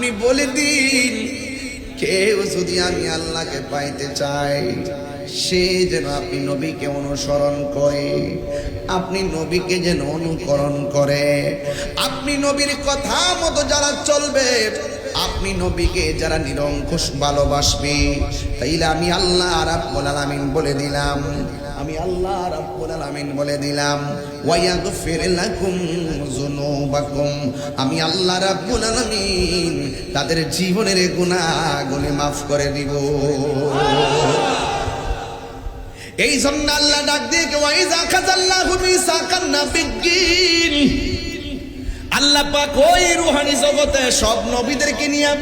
আপনি বলে দিন, কেউ যদি আমি আল্লাহকে পাইতে চাই, সে যেন আপনি নবীকে অনুসরণ করে, আপনি নবীকে যেন অনুকরণ করে, আপনি নবীর কথা মতো যারা চলবে, আপনি নবীকে যারা নিরঙ্কুশ ভালোবাসবে, তাইলে আমি আল্লাহ রাব্বুল আলামিন বলে দিলাম, আমি আল্লাহ রাব্বুল আলামিন বলে দিলাম, ওয়ায়াগফির লাকুম যুনুবাকুম, আমি আল্লাহ রাব্বুল আলামিন তাদের জীবনের গুনাহগুলো মাফ করে দিব। এই জন্য আল্লাহ ডাক দিয়ে ওয়াইজা খাযাল্লাহু মিসাকান নাবিয়্যিন, আল্লাহ পাক ওই রূহানি জগতে সব নবীদেরকে নিয়ে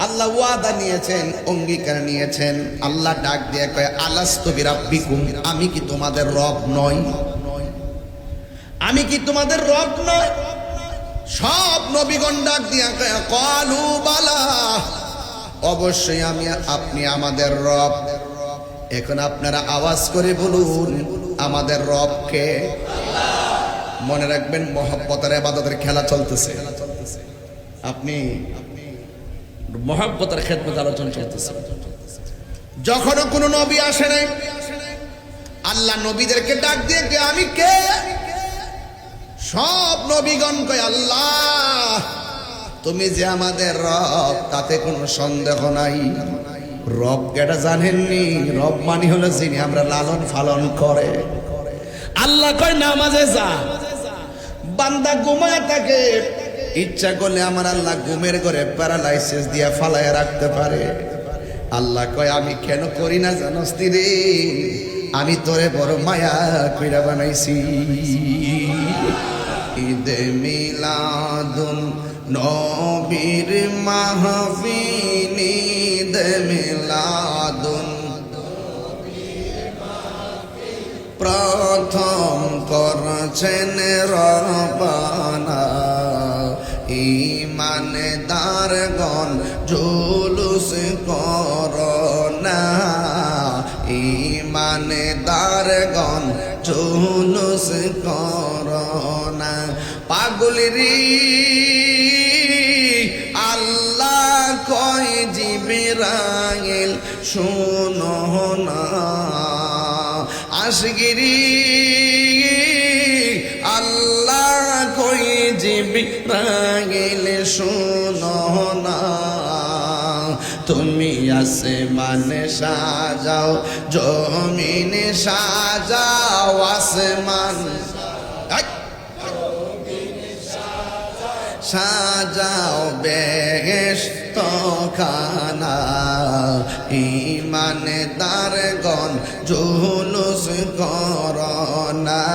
আল্লাহ ওয়াদা নিয়েছেন, অঙ্গীকার নিয়েছেন। আল্লাহ ডাক দিয়ে কয় আলাস্তু বিরাব্বিকুম, আমি কি তোমাদের রব নই? আমি কি তোমাদের রব নই? সব নবীগণ ডাক দিয়ে কয় ক্বালু বালা, অবশ্যই আমি, আপনি আমাদের রব। এখন আপনারা আওয়াজ করে বলুন আমাদের রব কে? মনে রাখবেন মহব্বতের ইবাদতের খেলা চলতেছে, আপনি মহব্বতের খেদমত আলোচনা চলতেছে। যখন কোনো নবী আসে নাই, আল্লাহ নবীদেরকে ডাক দিয়ে কে আমি কে? সব নবীগণ কয় আল্লাহ তুমি যে আমাদের রব, তাতে কোনো সন্দেহ নাই। রব কেটা জানেননি? রব মানে হলো যিনি আমরা লালন পালন করে। আল্লাহ কয় নামাজে যা, বান্দা ঘুমায় থাকে, ইচ্ছা করলে আমার আল্লাহ ঘুমের ঘরে প্যারালাইসিস দিয়া ফালায় রাখতে পারে। আল্লাহ কয় আমি কেন করি না জানোস রে, আমি তোরে বড় মায়া কইরা বানাইছি। ঈদে মিলাদুন নবীর মাহফিল, ঈদে মিলাদুন প্রথম করছেন রবানা, ঈমানদারগণ জুলুস করোনা, ঈমানদারগণ জুলুস করোনা। পাগলেরি আল্লাহ কয় জিবরাইল শুনো না, আশগিরি আল্লাহ কই জিবরাইল শুনো না, তুমি আসমানে সাজাও, জমিনে সাজাও, আসমান সাজাও বেহেশত খানা, ঈমানদারগণ জুলুস করোনা।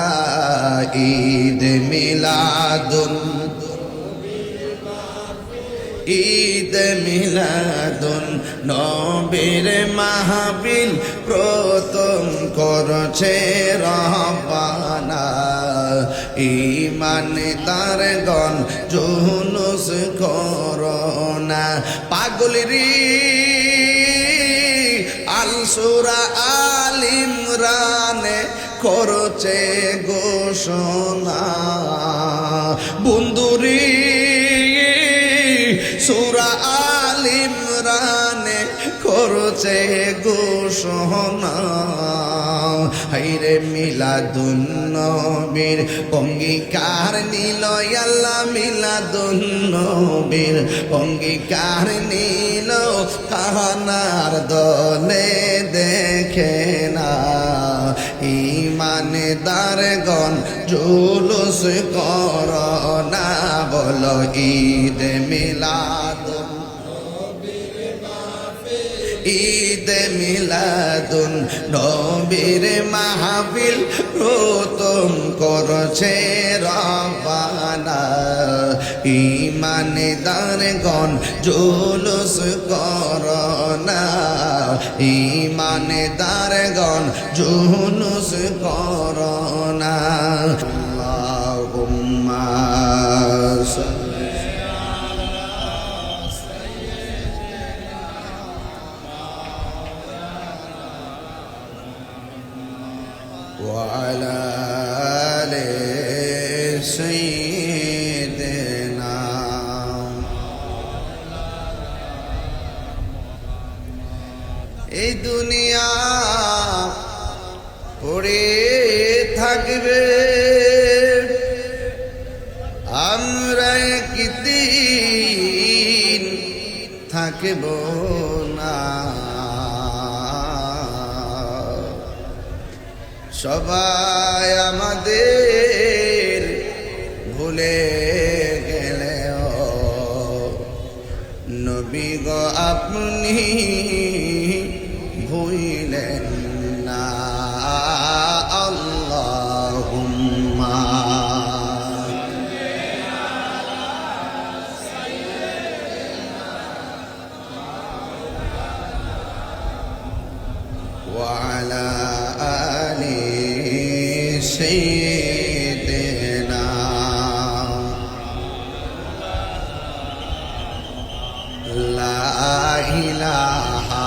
ঈদ মিলাদুন, ঈদ মিলাদুন নবীর মাহফিল প্রথম করছে রব্বানা, ঈমানদারগণ জুলুস করোনা। পাগলেরি আল সূরা আল ইমরানে করছে ঘোষণা, বন্ধুরি সূরা আল ইমরানে করছে ঘোষণা। হাইরে মিলাদুন নবীর অঙ্গীকার নিল আল্লাহ, মিলাদুন নবীর অঙ্গীকার নিল, কাহানার দলে দেখে না, ঈমানদারগণ জুলুস করোনা। বলো ঈদ মিলাদুন, ঈদ মিলাদুন নবীর মাহফিল প্রথম করছে রব্বানা, ঈমানদারগণ জুলুস করোনা, ঈমানদারগণ জুলুস করোনা। আল্লাহুম্মা وعلى آل سيدنا এই দুনিয়া পড়ে থাকবে, আমরা একদিন থাকব না। সবাই আমাদের ভুলে গেলেও নবী গো আপনি ভুলিলেন না। আল্লাহুম্মা ওয়া আলা আলি সাইয়্যিদিনা লা ইলাহা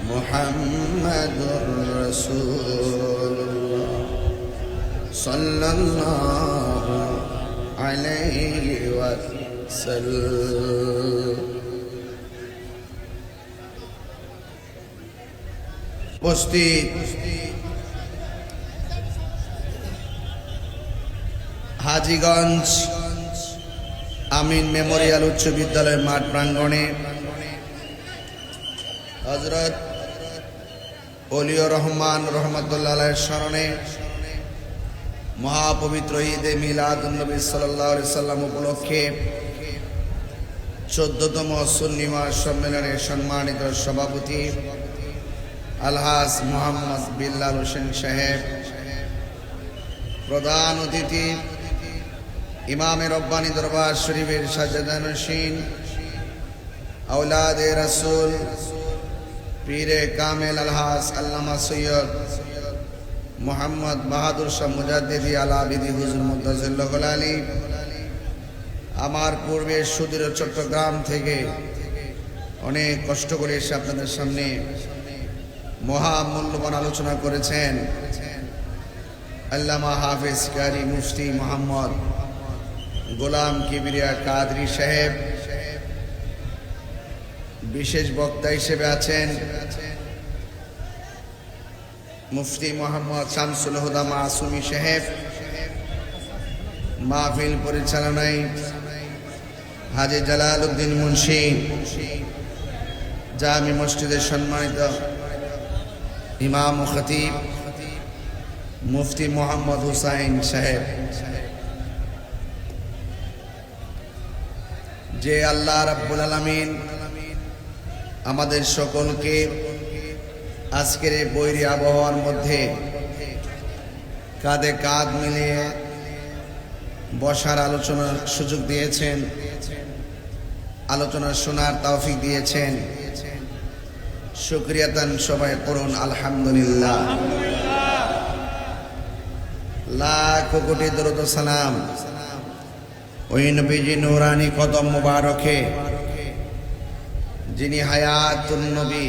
মুহাম্মাদুর রাসূলুল্লাহ সাল্লাল্লাহু আলাইহি ওয়াসাল্লাম। উপস্থিত হাজীগঞ্জ আমিন মেমোরিয়াল উচ্চ বিদ্যালয় মাঠ প্রাঙ্গণে হযরত ওলিউর রহমান রহমাতুল্লাহ আলাইহির স্মরণে মহাপবিত্র ঈদে মিলাদুন নবী সাল্লাল্লাহু আলাইহি সাল্লাম উপলক্ষে 14তম সুন্নি মহাসম্মেলনের সম্মানিত সভাপতি আলহাজ মোহাম্মদ বিল্লাল হোসেন সাহেব, প্রধান অতিথি ইমামে রব্বানী দরবার শরীফের সাজ্জাদানশীন আওলাদে রাসূল পীরে কামেল আলহাজ আল্লামা সৈয়দ মোহাম্মদ বাহাদুর শাহ মুজাদ্দিদি আলাবিদি হুজুর মুদ্দাজিল্লাহুল আলী, আমার পূর্বে সুদূর চট্টগ্রাম থেকে অনেক কষ্ট করে এসে আপনাদের সামনে মহামূল্যবান আলোচনা করেছেন আল্লামা হাফেজ কারি মুফতি মোহাম্মদ গোলাম কিবরিয়া কাদরি সাহেব। বিশেষ বক্তা হিসেবে আছেন মুফতি মোহাম্মদ শামসুল হুদা মাসুমি সাহেব। মাহফিল পরিচালনায় হাজী জালালউদ্দিন মুন্সি, জামি মসজিদের সম্মানিত ইমাম ও খতিব মুফতি মোহাম্মদ হুসাইন সাহেব। যে আল্লাহ রাব্বুল আলামিন আমাদের সকলকে আজকের এই বৈরী আবহাওয়ার মধ্যে কাঁধে কাঁধ মিলিয়ে বসার আলোচনার সুযোগ দিয়েছেন, আলোচনা শোনার তৌফিক দিয়েছেন, শুকরিয়া তান সবাই করুন আলহামদুলিল্লাহ। লাখ কোটি দরুদ ও সালাম ওই নবীজি নূরানি কদম মুবারকে যিনি হায়াতুন নবী,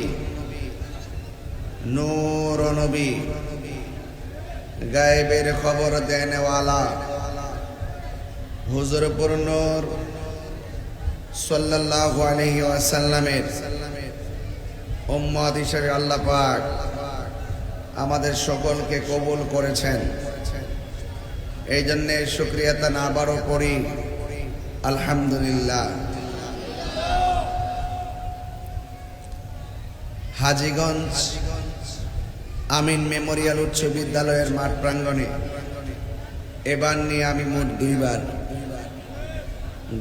নূর নবী, গায়েবের খবর দেনেওয়ালা হুজুর পুর নূর সাল্লাল্লাহু আলাইহি ওয়াসাল্লামের উম্মত হিসেবে আল্লাহ পাক আমাদের সকলকে কবুল করেছেন। এই জন্যে শুকরিয়া তান আবারও করি আলহামদুলিল্লাহ। হাজীগঞ্জ আমিন মেমোরিয়াল উচ্চ বিদ্যালয়ের মাঠ প্রাঙ্গণে এবার নিয়ে আমি মোট দুইবার,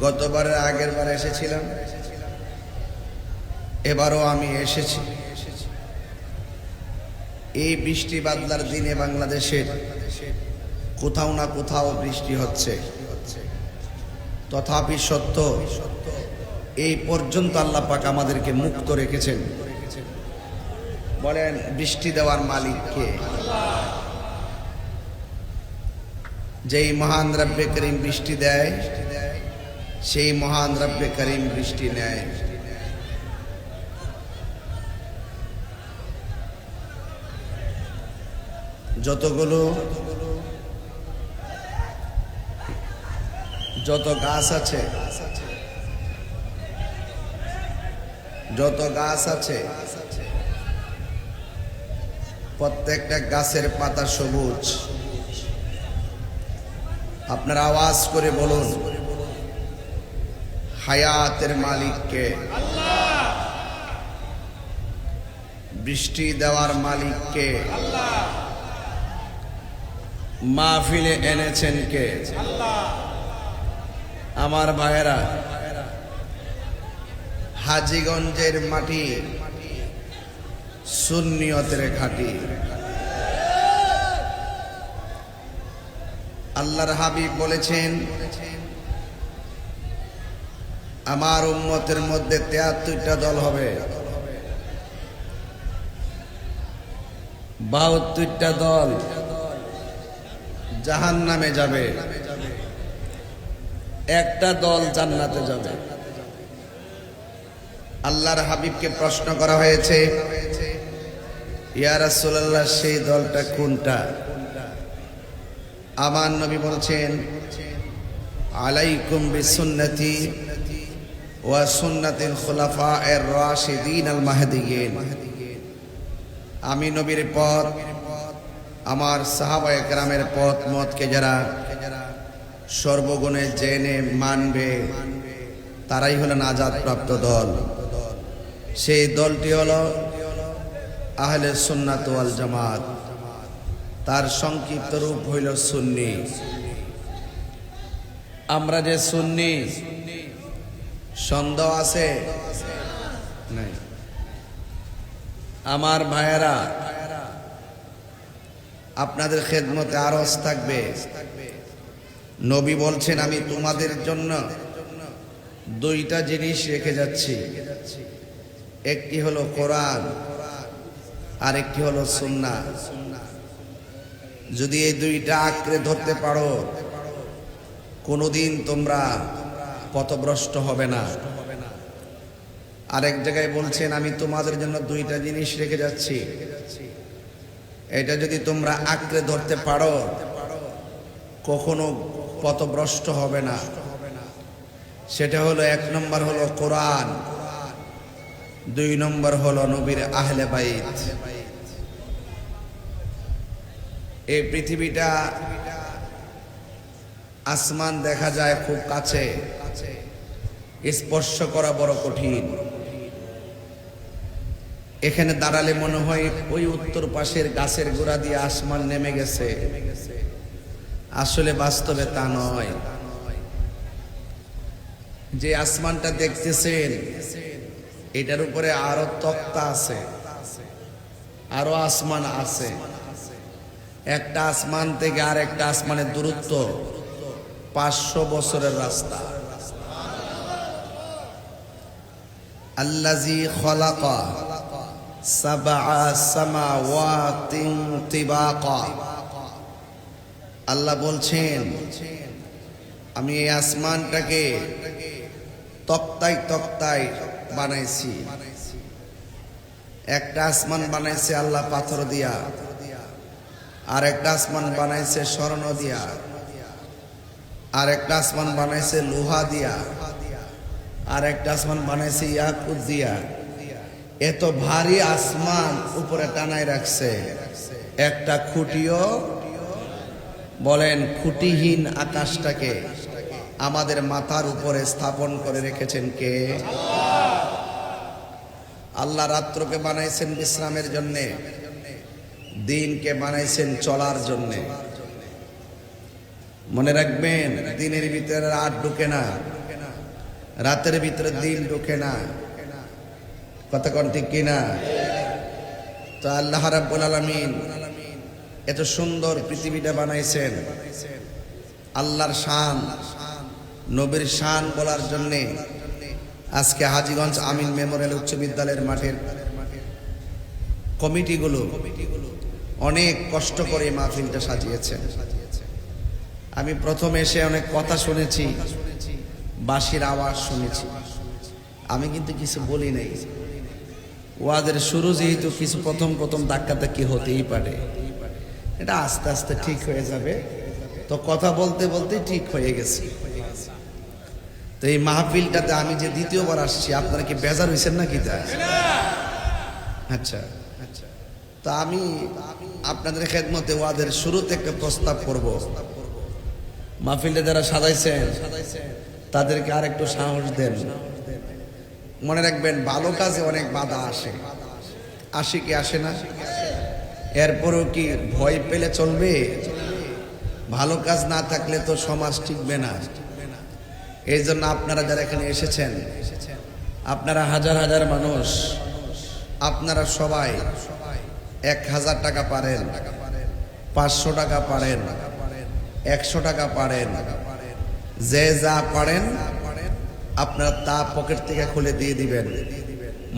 গতবারের আগের বার এসেছিলাম এবারও আমি এসেছি এই বৃষ্টি বাদলার দিনে বাংলাদেশের কোথাও না কোথাও বৃষ্টি হচ্ছে, তথাপি সত্য এই পর্যন্ত আল্লাহ পাক আমাদেরকে মুক্ত রেখেছেন। বলেন বৃষ্টি দেওয়ার মালিক কে? যেই মহান রব্বে করিম বৃষ্টি দেয়, সেই মহান রব্বে করিম বৃষ্টি নেয়। যত গাছ আছে প্রত্যেকটা গাছের পাতা সবুজ। আপনারা আওয়াজ করে বলুন হায়াতের মালিক কে? আল্লাহ। বৃষ্টি দেওয়ার মালিক কে? আল্লাহ। মাহফিলে এনেছেন কে? আল্লাহ। আমার ভাইয়েরা, হাজীগঞ্জের মাটি সুন্নিয়তের ঘাঁটি। আল্লাহর হাবিব বলেছেন আমার উম্মতের মধ্যে ৭৩টা দল হবে, ৭২টা দল জাহান্নামে যাবে, একটা দল জান্নাতে যাবে। আল্লাহর হাবিবকে প্রশ্ন করা হয়েছে, ইয়া রাসূলুল্লাহ সেই দলটা কোনটা? আমার নবী বলছেন আলাইকুম বিসুন্নতি ওয়া সুন্নাতিল খুলাফায়ের রাশিদিন আল মাহদিয়িন। আমি নবীর পথ, আমার সাহাবায়ে কেরামের পথ মতকে যারা সর্বগুণে জেনে মানবে তারাই হলো নাজাত প্রাপ্ত দল। সেই দলটি হলো আহলে সুন্নাত ওয়াল জামাত, তার সংক্ষিপ্ত রূপ হইল সুন্নি। আমরা যে সুন্নি, সন্দেহ আছে নাই? আমার ভাইয়েরা, আপনাদের খেদমতে আরজ থাকবে, নবী বলছেন আমি তোমাদের জন্য দুইটা জিনিস রেখে যাচ্ছি, একটি হলো কোরআন আর একটি হলো সুন্নাহ। যদি এই দুইটা আঁকড়ে ধরতে পারো কোনোদিন তোমরা পথভ্রষ্ট হবে না। আরেক জায়গায় বলছেন আমি তোমাদের জন্য দুইটা জিনিস রেখে যাচ্ছি, এটা যদি তোমরা আঁকড়ে ধরতে পারো কখনো পথভ্রষ্ট হবে না। সেটা হলো, এক নম্বর হলো কোরআন, দুই নম্বর হলো নবীর আহলে বাইত। এই পৃথিবীটা আসমান দেখা যায় খুব কাছে, স্পর্শ করা বড় কঠিন। এখানে দাঁড়ালে মনে হয় ওই উত্তর পাশের গাছের গোড়া দিয়ে আসমান নেমে গেছে, আসলে বাস্তবে তা নয়। যে আসমানটা দেখতেছেন এটার উপরে আরো তক্তা আছে, আরো আসমান আছে। একটা আসমান থেকে আর একটা আসমানের দূরত্ব 500 বছরের রাস্তা। আল্লাযী খালাকা সাবআ সামাওয়াতিন তিবাকা। আল্লাহ বলছেন আমি এই আসমানটাকে তক্তায় তক্তায় বানাইছি। একটা আসমান বানাইছে আল্লাহ পাথর দিয়া, আর একটা আসমান বানাইছে স্বর্ণ দিয়া, আর একটা আসমান বানাইছে লোহা দিয়া, আর একটা আসমান বানাইছে ইয়াকুত দিয়া। এত ভারী আসমান উপরে টানায় রাখছে, একটা খুঁটিও, বলেন খুঁটিহীন আকাশটাকে আমাদের মাথার উপরে স্থাপন করে রেখেছেন কে? আল্লাহ রাত্রকে বানাইছেন বিশ্রামের জন্যে, দিনকে বানাইছেন চলার জন্যে। মনে রাখবেন দিনের ভিতরে রাত ঢুকে না, রাতের ভিতরে দিন ঢুকে না। কথা কোন ঠিক কিনা? তো আল্লাহ রাব্বুল আলামিন এত সুন্দর পৃথিবীটা বানাইছেন। আল্লাহর শান, নবীর শান বলার জন্য আজকে হাজীগঞ্জ আমিন মেমোরিয়াল উচ্চ বিদ্যালয়ের মাঠের কমিটিগুলো অনেক কষ্ট করে মাহফিলটা সাজিয়েছেন। আমি প্রথমে এসে অনেক কথা শুনেছি, বাঁশির আওয়াজ শুনেছি, আমি কিন্তু কিছু বলি নাই। ওয়াদের শুরু যেহেতু কিছু প্রথম ধাক্কাধাক্কি হতেই পারে, এটা আস্তে আস্তে ঠিক হয়ে যাবে। তো কথা বলতে বলতে ঠিক হয়ে গেছে। তো এই মাহফিলটাতে আমি যে দ্বিতীয়বার আসছি, আপনারা কি বেজার হয়েছেন নাকি? আচ্ছা, তা আমি আপনাদের খেদমতে ওয়াদের শুরুতে একটা প্রস্তাব করব। মাহফিলটা যারা সাজাইছেন তাদেরকে আর একটু সাহস দেন। মনে রাখবেন, ভালো কাজে অনেক বাধা আসে কি আসে না? এরপরেও কি ভয় পেলে চলবে? ভালো কাজ না থাকলে তো সমাজ টিকবে না। এই জন্য আপনারা যারা এখানে এসেছেন, আপনারা হাজার হাজার মানুষ, আপনারা সবাই 1000 টাকা পারেন, 500 টাকা পারেন, 100 টাকা পারেন, যে যা পারেন আপনারা তা পকেট থেকে খুলে দিয়ে দিবেন।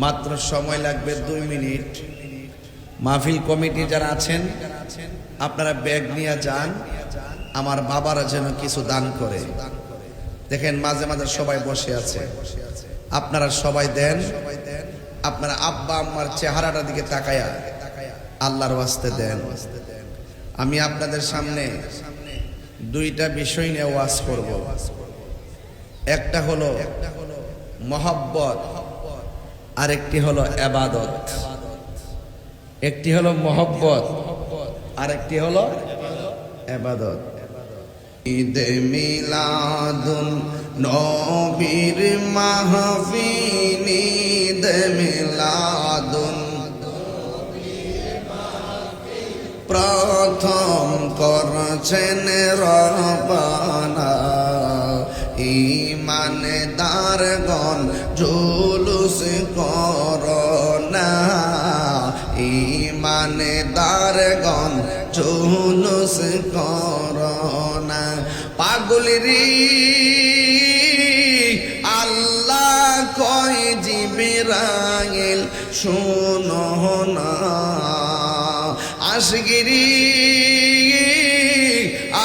মাত্র সময় লাগবে 2 মিনিট। মাহফিল কমিটি যারা আছেন আপনারা ব্যাগ নিয়ে যান, আমার বাবারা যেন কিছু দান করে। দেখেন মাঝে মাঝে সবাই বসে আছে, আপনারা সবাই দেন। আপনারা আব্বা আম্মার চেহারাটার দিকে তাকায়া আল্লাহর ওয়াস্তে দেন। আমি আপনাদের সামনে 2টা বিষয় নিয়ে ওয়াজ করব। একটা হলো মহব্বত, আরেকটি হলো ইবাদত। একটি হলো মহব্বত, আরেকটি হলো ইবাদত। ঈদে মিলাদুন নবীর মাহফিল, ঈদে মিলাদুন প্রথম করছেন রব্বানা। ঈমানদারগণ জুলুস করোনা, ঈমানদারগণ জুলুস করোনা। পাগলেরি আল্লাহ কয় জিবরাইল শোনো না, আশগিরি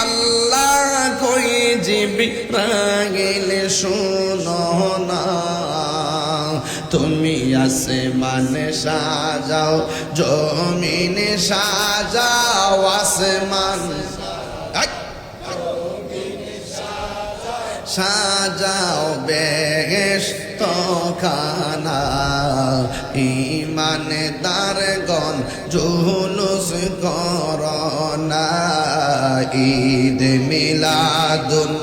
আল্লাহ কই জিবরাইল শোনো না। তুমি আসমানে সাজাও, জমিনে সাজাও, আসমান সাজাও বেহেশত খানা। ঈমানদারগণ জুলুস করোনা। ঈদ মিলাদুন,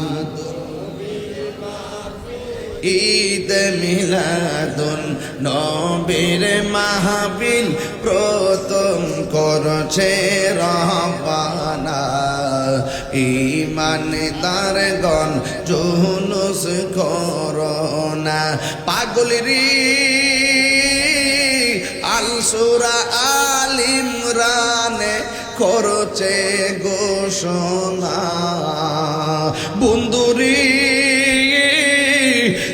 ঈদ মিলাদুন নবীর মাহফিল প্রথম করছে রব্বানা। ঈমানদারগণ জুলুস করোনা। পাগলেরি আল সূরা আল ইমরানে করছে ঘোষণা। বন্ধুরি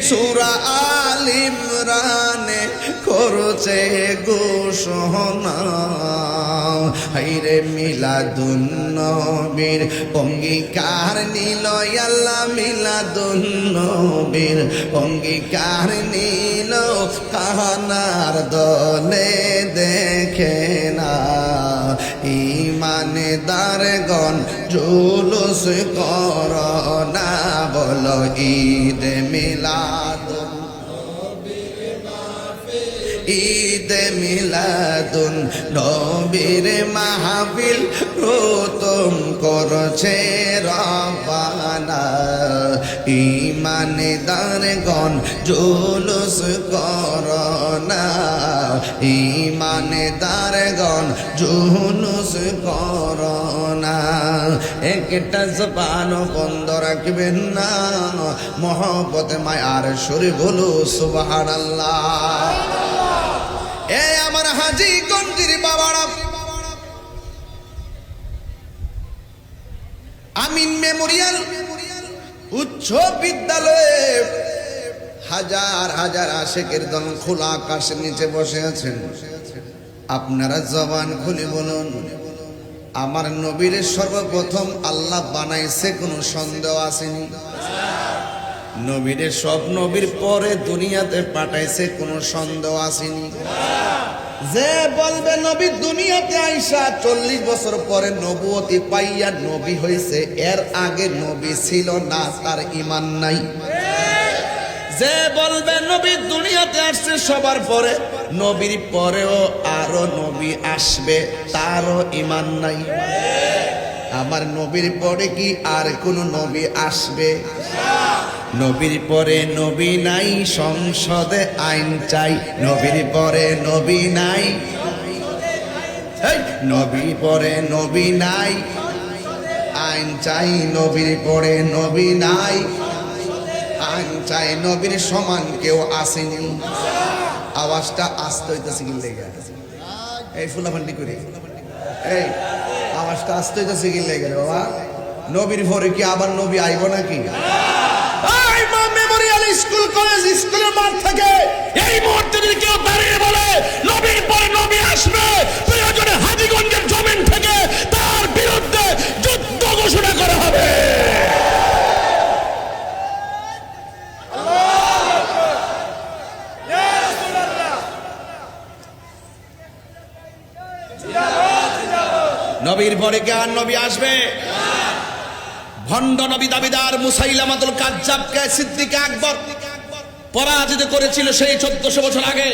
সূরা আল ইমরানে করছে ঘোষণা। হাইরে মিলাদুন নবীর অঙ্গীকার নিল আল্লাহ, মিলাদুন নবীর অঙ্গীকার নিল। কাহানার দলে দেখে না, ঈমানদারগণ জুলুস করোনা। বলো ঈদ মিলাদুন, ঈদ মিলাদুন নবীর মাহফিল প্রথম করছে রব্বানা। ঈমানদারগণ জুলুস করোনা, ঈমানদারগণ জুলুস করোনা। একটা জবান বন্ধ রাখবেন না, মহব্বতে মায়ার সুরে বলো সুবহানাল্লাহ। এ আমার হাজী গঞ্জির বাবারা, আমিন মেমোরিয়াল উচ্চ বিদ্যালয়ে হাজার হাজার আশেকের দল খোলা আকাশের নিচে বসে আছেন। আপনারা জবান খুলে বলুন, আমার নবীর সর্বপ্রথম আল্লাহ বানাইছে, কোনো সন্দেহ আসেনি? নবীর সব নবীর পরে দুনিয়াতে পাঠাইছে, কোনো সন্দেহ আসেনি? যে বলবে নবী দুনিয়াতে আইসা 40 বছর পরে নবুয়তি পাইয়া নবী হইছে, এর আগে নবী ছিল না, তার ঈমান নাই। যে বলবে নবী দুনিয়াতে আসছে সবার পরে, নবীর পরেও আরো নবী আসবে, তারও ঈমান নাই। আমার নবীর পরে কি আর কোন নবী আসবে? নবীর পরে নবী নাই, সংসদে আইন চাই। নবীর পরে নবী নাই, নবীর পরে নবী নাই, আইন চাই। নবীর পরে নবী নাই, আইন চাই। নবীর সমান কেউ আসেনি। আওয়াজটা আসতে হইতেছে কি লেগে? এই ফুলাফান্ডি করে এই আওয়াজটা আসতে হইতেছে কি লেগে বাবা? নবীর পরে কি আবার নবী আইব নাকি? মেমোরিয়াল স্কুল কলেজ স্কুলের মাঠ থেকে এই মুহূর্তে যদি কেউ দাঁড়িয়ে বলে নবীর পরে নবী আসবে, প্রয়োজনে হাজীগঞ্জের জমিন থেকে তার বিরুদ্ধে যুদ্ধ ঘোষণা করা হবে। নবীর পরে কে আর নবী আসবে? ভণ্ড নবী দাবিদার মুসাইলামাতুল কাজ্জাবকে সিদ্দিক আকবর পরাজিত করেছিল সেই 1400 বছর আগে।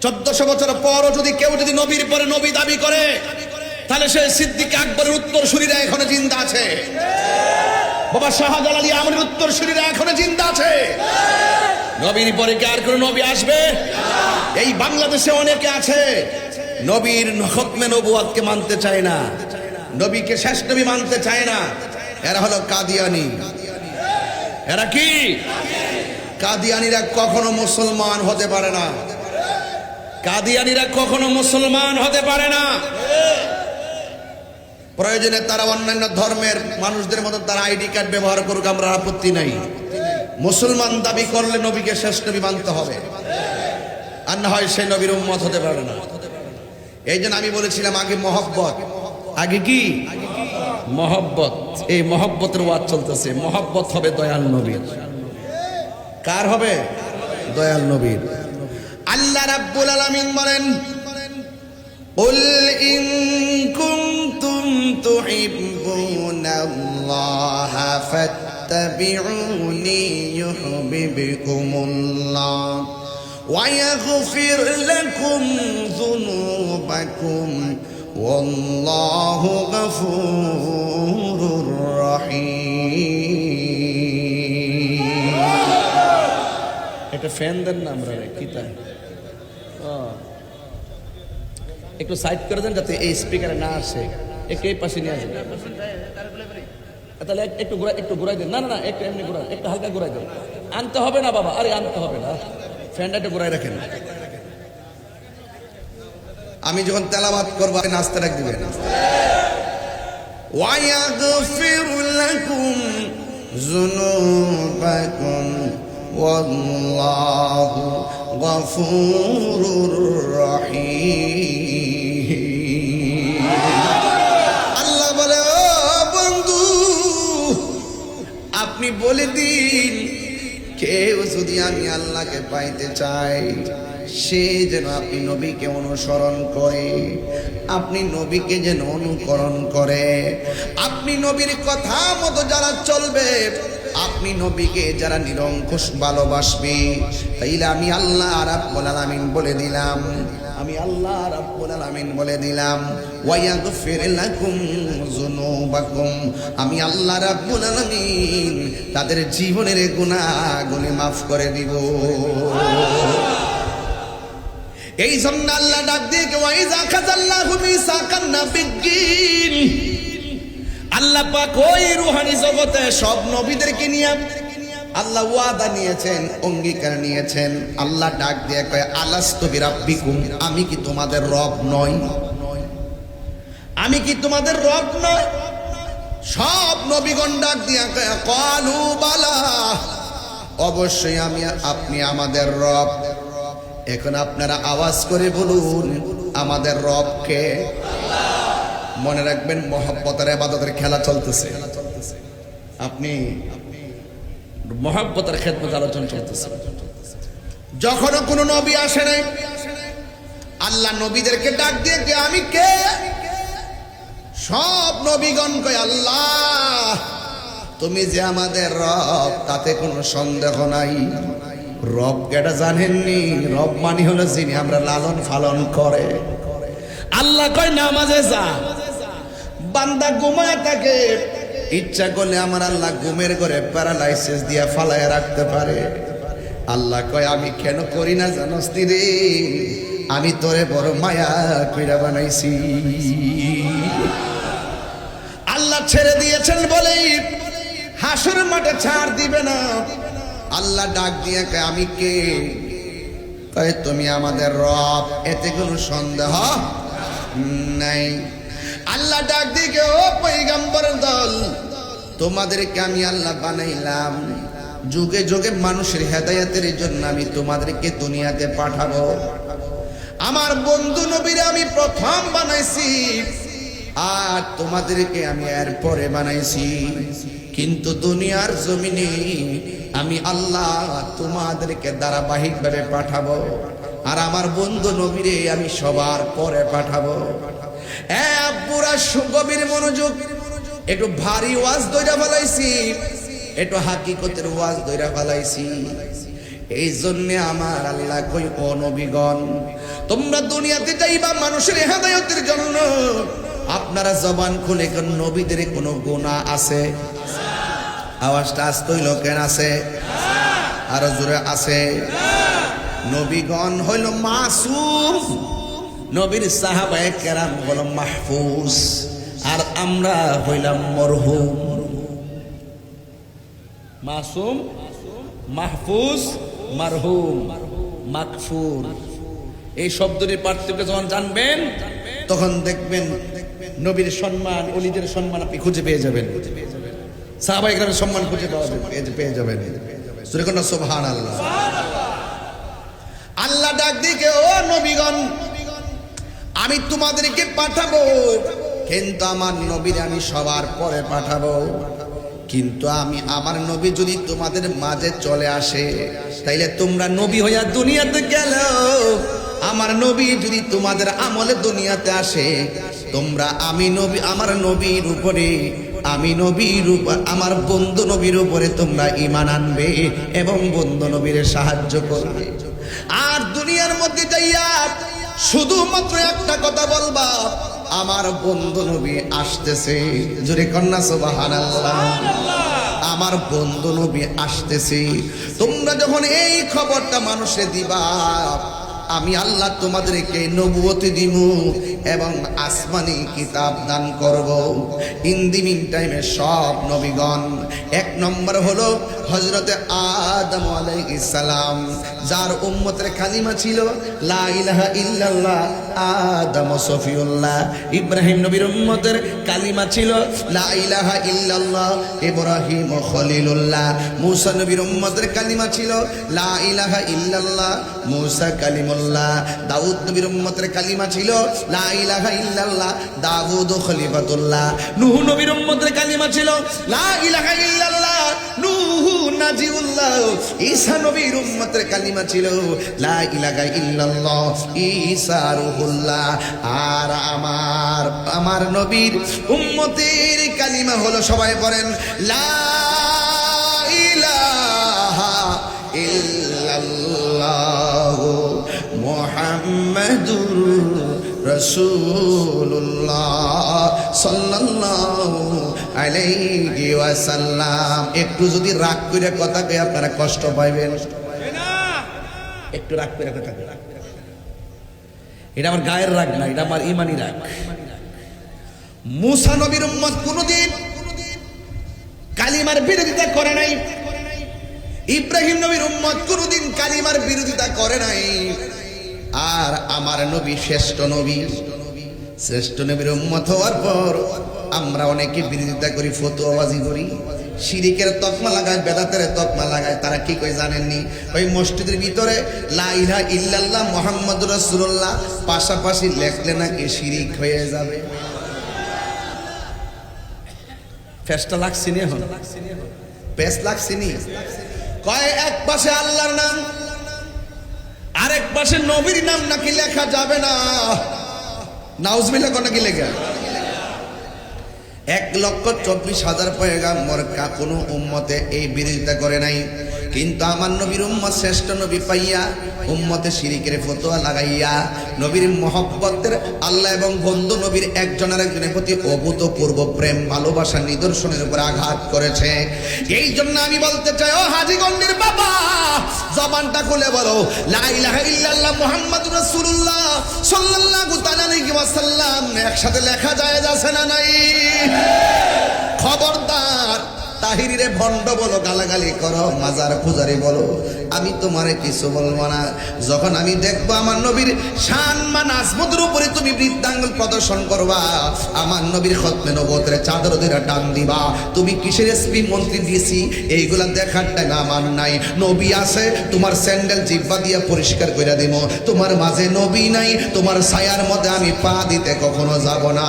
1400 বছর পরও যদি কেউ যদি নবীর পরে নবী দাবি করে, তাহলে সেই সিদ্দিক আকবরের উত্তরসূরিরা এখনো জিন্দা আছে। বাবা শাহজালাল আমরের উত্তরসূরিরা এখনো জিন্দা আছে। নবীর পরে কি আর কোন নবী আসবে? এই বাংলাদেশে অনেকে আছে নবীর খতমে নবুয়তকে মানতে চায় না, নবীকে শেষ নবী মানতে চায় না। এরা হলো কাদিয়ানি। এরা কি? কাদিয়ানিরা কখনো মুসলমান হতে পারে না। কাদিয়ানিরা কখনো মুসলমান হতে পারে না। প্রয়োজনে তারা অন্যান্য ধর্মের মানুষদের মতো তারা আইডি কার্ড ব্যবহার করুক, আমরা আপত্তি নাই। মুসলমান দাবি করলে নবীকে শেষ নবী মানতে হবে, আর না হয় সেই নবীর উম্মত হতে পারে না। এই জন্য আমি বলেছিলাম আগে মহব্বত, আগে কি মহব্বত। এই মহব্বতের ওয়াজ চলতেছে। মহব্বত হবে দয়াল নবীর। কার হবে? দয়াল নবীর। আল্লাহ রাব্বুল আলামিন বলেন, কুল ইন কুনতুম তুহিব্বুনাল্লাহা ফাত্তাবিউনি ইউহিব্বুকুমুল্লাহ ওয়া ইয়াগফির লাকুম যুনুবাকুম ওয়াল্লাহু গফুরুর রহিম। এটা ফ্যান দেন না আমরা কি তাই? একটু সাইড করে দেন যাতে এই স্পিকারে না আসে। একটু এই পাশে নিয়ে আসেন, তাহলে একটু ঘুরাই দেন। না না না, একটু এমনি ঘুরাই, একটু হালকা ঘুরাই দেন। আনতে হবে না বাবা, আরে আনতে হবে না, ফ্যানটা একটু ঘুরাই রাখেন। আমি যখন তেলাওয়াত করব আপনি নাচতে রাখ দিবেন। ওয়ায়াগফির লাকুম যুনুবাকুম ওয়াল্লাহু গফুরুর রহিম। আল্লাহ বলে, ও বন্ধু আপনি বলে দিন, কেউ যদি আমি আল্লাহকে পাইতে চাই সে যেন আপনি নবীকে অনুসরণ করে, আপনি নবীকে যেন অনুকরণ করে। আপনি নবীর কথা মতো যারা চলবে, আপনি নবীকে যারা নিরঙ্কুশ ভালোবাসবে, তাইলে আমি আল্লাহ রাব্বুল আলামিন বলে দিলাম, আমি আল্লাহ রাব্বুল আলামিন বলে দিলাম, ওয়ায়াগফির লাকুম যুনুবাকুম, আমি আল্লাহ রাব্বুল আলামিন তাদের জীবনের গুনাহগুলি মাফ করে দিব। এই জন্য আল্লাহ ডাক দিয়ে ওয়াইজা খাযাল্লাহু মিসাকান নাবিয়্যিন, আল্লাহ পাক ওই রূহানি জগতে সব নবীদেরকে নিয়ে আল্লাহ ওয়াদা নিয়েছেন, অঙ্গীকার নিয়েছেন। আল্লাহ ডাক দিয়ে কয় আলাস্তু বিরাব্বিকুম, আমি কি তোমাদের রব নই? আমি কি তোমাদের রব নই? সব নবীগণ ডাক দিয়া কয় ক্বালু বালা, অবশ্যই আমি, আপনি আমাদের রব। এখন আপনারা আওয়াজ করে বলুন আমাদের রব কে? মনে রাখবেন মহব্বতের ইবাদতের খেলা চলতেছে। আপনি মহব্বতের খেদমত আলোচনা চলতেছে। যখন কোনো নবী আসে নাই, আল্লাহ নবীদেরকে ডাক দিয়ে কে আমি কে? সব নবীগণ কয় আল্লাহ তুমি যে আমাদের রব, তাতে কোনো সন্দেহ নাই। রব কেটা জানেননি? রব মানে হলো যিনি আমরা লালন পালন করে। আল্লাহ কয় নামাজে যা, বান্দা ঘুমায় থাকে, ইচ্ছা করলে আমার আল্লাহ ঘুমের ঘরে প্যারালাইসিস দিয়া ফালায় রাখতে পারে। আল্লাহ কয় আমি কেন করি না জানোস রে? আমি তোরে বড় মায়া কইরা বানাইছি। আল্লাহ ছেড়ে দিয়েছেন বলেই হাসর মাঠে ছাড় দিবে না। আল্লাহ ডাক দিয়ে কয় আমি কে? কয় তুমি আমাদের রব, এতে কোনো সন্দেহ নাই। আল্লাহ ডাক দিয়ে ও পয়গম্বরের দল, তোমাদেরকে আমি আল্লাহ বানাইলাম, যুগে যুগে মানুষের হেদায়েতের জন্য আমি তোমাদেরকে দুনিয়াতে পাঠাবো। আমার বন্ধু নবীরে আমি প্রথম বানাইছি, আর তোমাদেরকে আমি এর পরে বানাইছি। কিন্তু দুনিয়ার জমিনে আমি আল্লাহ তোমাদেরকে ধারাবাহিকভাবে পাঠাবো, আর আমার বন্ধু নবীরে আমি সবার পরে পাঠাবো। পুরা গভীর মনোযোগ, একটু ভারী ওয়াজ দইরা ফেলাইছি, একটু হাকিকতের ওয়াজ দইরা ফেলাইছি। এই জন্য আমার আল্লাহ কই ও নবীগণ, তোমরা দুনিয়াতে যাইবা মানুষের হেদায়েতের জন্য, আপনারা জবান খুলে কোন নবীদের কোনো গুনাহ আছে? আওয়াজটা আসতে হইল কেন? আছে, আরো জোরে আছে। নবীগণ হইল মাসুম, নবীর সাহাবায়ে কেরাম হলো মাহফুজ, আর আমরা হইলাম মরহুম। মাসুম, মাহফুজ, মারহুম, মাগফুর। এই শব্দটির পার্থক্য যখন জানবেন, তখন দেখবেন নবীর সম্মান, ওলিদের সম্মান আপনি খুঁজে পেয়ে যাবেন, সাহাবায়ে কেরামের সম্মান খুঁজে পেয়ে যাবেন। সুবহানাল্লাহ। আল্লাহ ডাক দিয়ে ও নবীগণ, আমি তোমাদেরকে পাঠাবো, কিন্তু আমার নবীর আমি সবার পরে পাঠাবো। কিন্তু আমি আমার নবী যদি তোমাদের মাঝে চলে আসে, তাইলে তোমরা নবী হইয়া দুনিয়াতে গেল। আমার নবী যদি তোমাদের আমলে দুনিয়াতে আসে, তোমরা আমি নবী, আমার নবীর উপরে, আমি নবীর উপর, আমার বন্ধু নবীর উপরে তোমরা ঈমান আনবে এবং বন্ধু নবীর সাহায্য করবে। আর দুনিয়ার মধ্যে যাইয়া শুধুমাত্র একটা কথা বলবা, আমার বন্ধু নবী আসতেছে। জোরে কন্যা সুবহানাল্লাহ। আমার বন্ধু নবী আসতেছে। তোমরা যখন এই খবরটা মানুষে দিবা, আমি আল্লাহ তোমাদেরকে নবুয়তি দিব এবং আসমানি কিতাব দান করব। ইন দি মিন টাইমে সব নবীগণ, এক নম্বর হলো হযরতে আদম আলাইহিস সালাম, যার উম্মতের কালিমা ছিল লা ইলাহা ইল্লাল্লাহ, আদম সফিউল্লাহ। ইব্রাহিম নবীর উম্মতের কালিমা ছিল লা ইলাহা ইল্লাল্লাহ, ইব্রাহিম খলিলুল্লাহ। মূসা নবীর উম্মতের কালিমা ছিল লা ইলাহা ইল্লাল্লাহ, মূসা কালিমুল্লাহ। দাউদ নবীর উম্মতের কালিমা ছিল লা ইলাহা ইল্লাল্লাহ, দাউদ খলিফাতুল্লাহ। নূহ নবীর উম্মতের কালিমা ছিল লা ইলাহা ইল্লাল্লাহ, নূহ নাজিউল্লাহ। ঈসা নবীর উম্মতের কালিমা ছিল লা ইলাহা ইল্লাল্লাহ, ঈসা রূহুল্লাহ। আর আমার নবীর উম্মতের কালিমা হলো, সবাই পড়েন, লা ইলাহা ইল্লাল্লাহ মুহাম্মাদুর রাসূলুল্লাহ সাল্লাল্লাহু আলাইহি ওয়াসাল্লাম। একটু যদি রাগ করে কথা কই আপনারা কষ্ট পাইবেন, একটু রাগ করে কথা কই। এটা আমার গায়ের রাগ না, এটা আমার ইমানি রাগ। মূসা নবীর উম্মত কোনদিন কালিমার বিরোধিতা করে নাই, ইব্রাহিম নবীর উম্মত কোনদিন কালিমার বিরোধিতা করে নাই। আর আমার নবী শ্রেষ্ঠ নবী, শ্রেষ্ঠ নবীর উম্মত হওয়ার পর আমরা অনেকে বিরোধিতা করি, ফতোয়াবাজি করি, শিরিকের তকমা লাগায়, বেদাতের তকমা লাগায়। তারা কি কই জানেননি? ওই মসজিদের ভিতরে লা ইলাহা ইল্লাল্লাহ মুহাম্মাদুর রাসূলুল্লাহ পাশাপাশি লেখলে নাকি শিরিক হয়ে যাবে। ফেসটা লাগছে নি, এখন পেস লাগছে নি। কয় এক পাশে আল্লাহর নাম, আরেক পাশে নবীর নাম নাকি লেখা যাবে না। নাউজুবিল্লাহ কোন নাকি লেখা? 1,24,000 পয়গাম্বর কোনো উম্মতে এই বিরোধিতা করে নাই। কিন্তু আমার নবীর উম্মত শ্রেষ্ঠ নবী পাইয়া উম্মতে শিরিকের ফতোয়া লাগাইয়া নবীর মহব্বতের আল্লাহ এবং বন্ধু নবীর একজন আরেকজনের প্রতি অভূতপূর্ব প্রেম ভালোবাসার নিদর্শনের উপর আঘাত করেছে। এই জন্য আমি বলতে চাই, ও হাজীগঞ্জের বাবা, জবানটা খুলে বলো লা ইলাহা ইল্লাল্লাহ মুহাম্মাদুর রাসূলুল্লাহ সাল্লাল্লাহু তাআলা আলাইহি ওয়াসাল্লাম একসাথে লেখা যায় আছে না নাই? খবরদার, তাহিরিরে ভণ্ড বলো, গালাগালি করো, মাজার পূজারি বলো, আমি তোমারে কিছু বলবো না। যখন আমি দেখবো আমার নবীর শান মান আজমতের উপরে তুমি বৃদ্ধাঙ্গুল প্রদর্শন করবা, আমার নবীর খতমে নবুয়তের চাদর ধরে টান দিবা, তুমি কিসের এসপি মন্ত্রী ডিসি এইগুলা দেখার টাইম আমার নাই। নবী আছে, তোমার স্যান্ডেল জিব্বা দিয়ে পরিষ্কার করে দিব। তোমার মাঝে নবী নাই, তোমার ছায়ার মধ্যে আমি পা দিতে কখনো যাব না।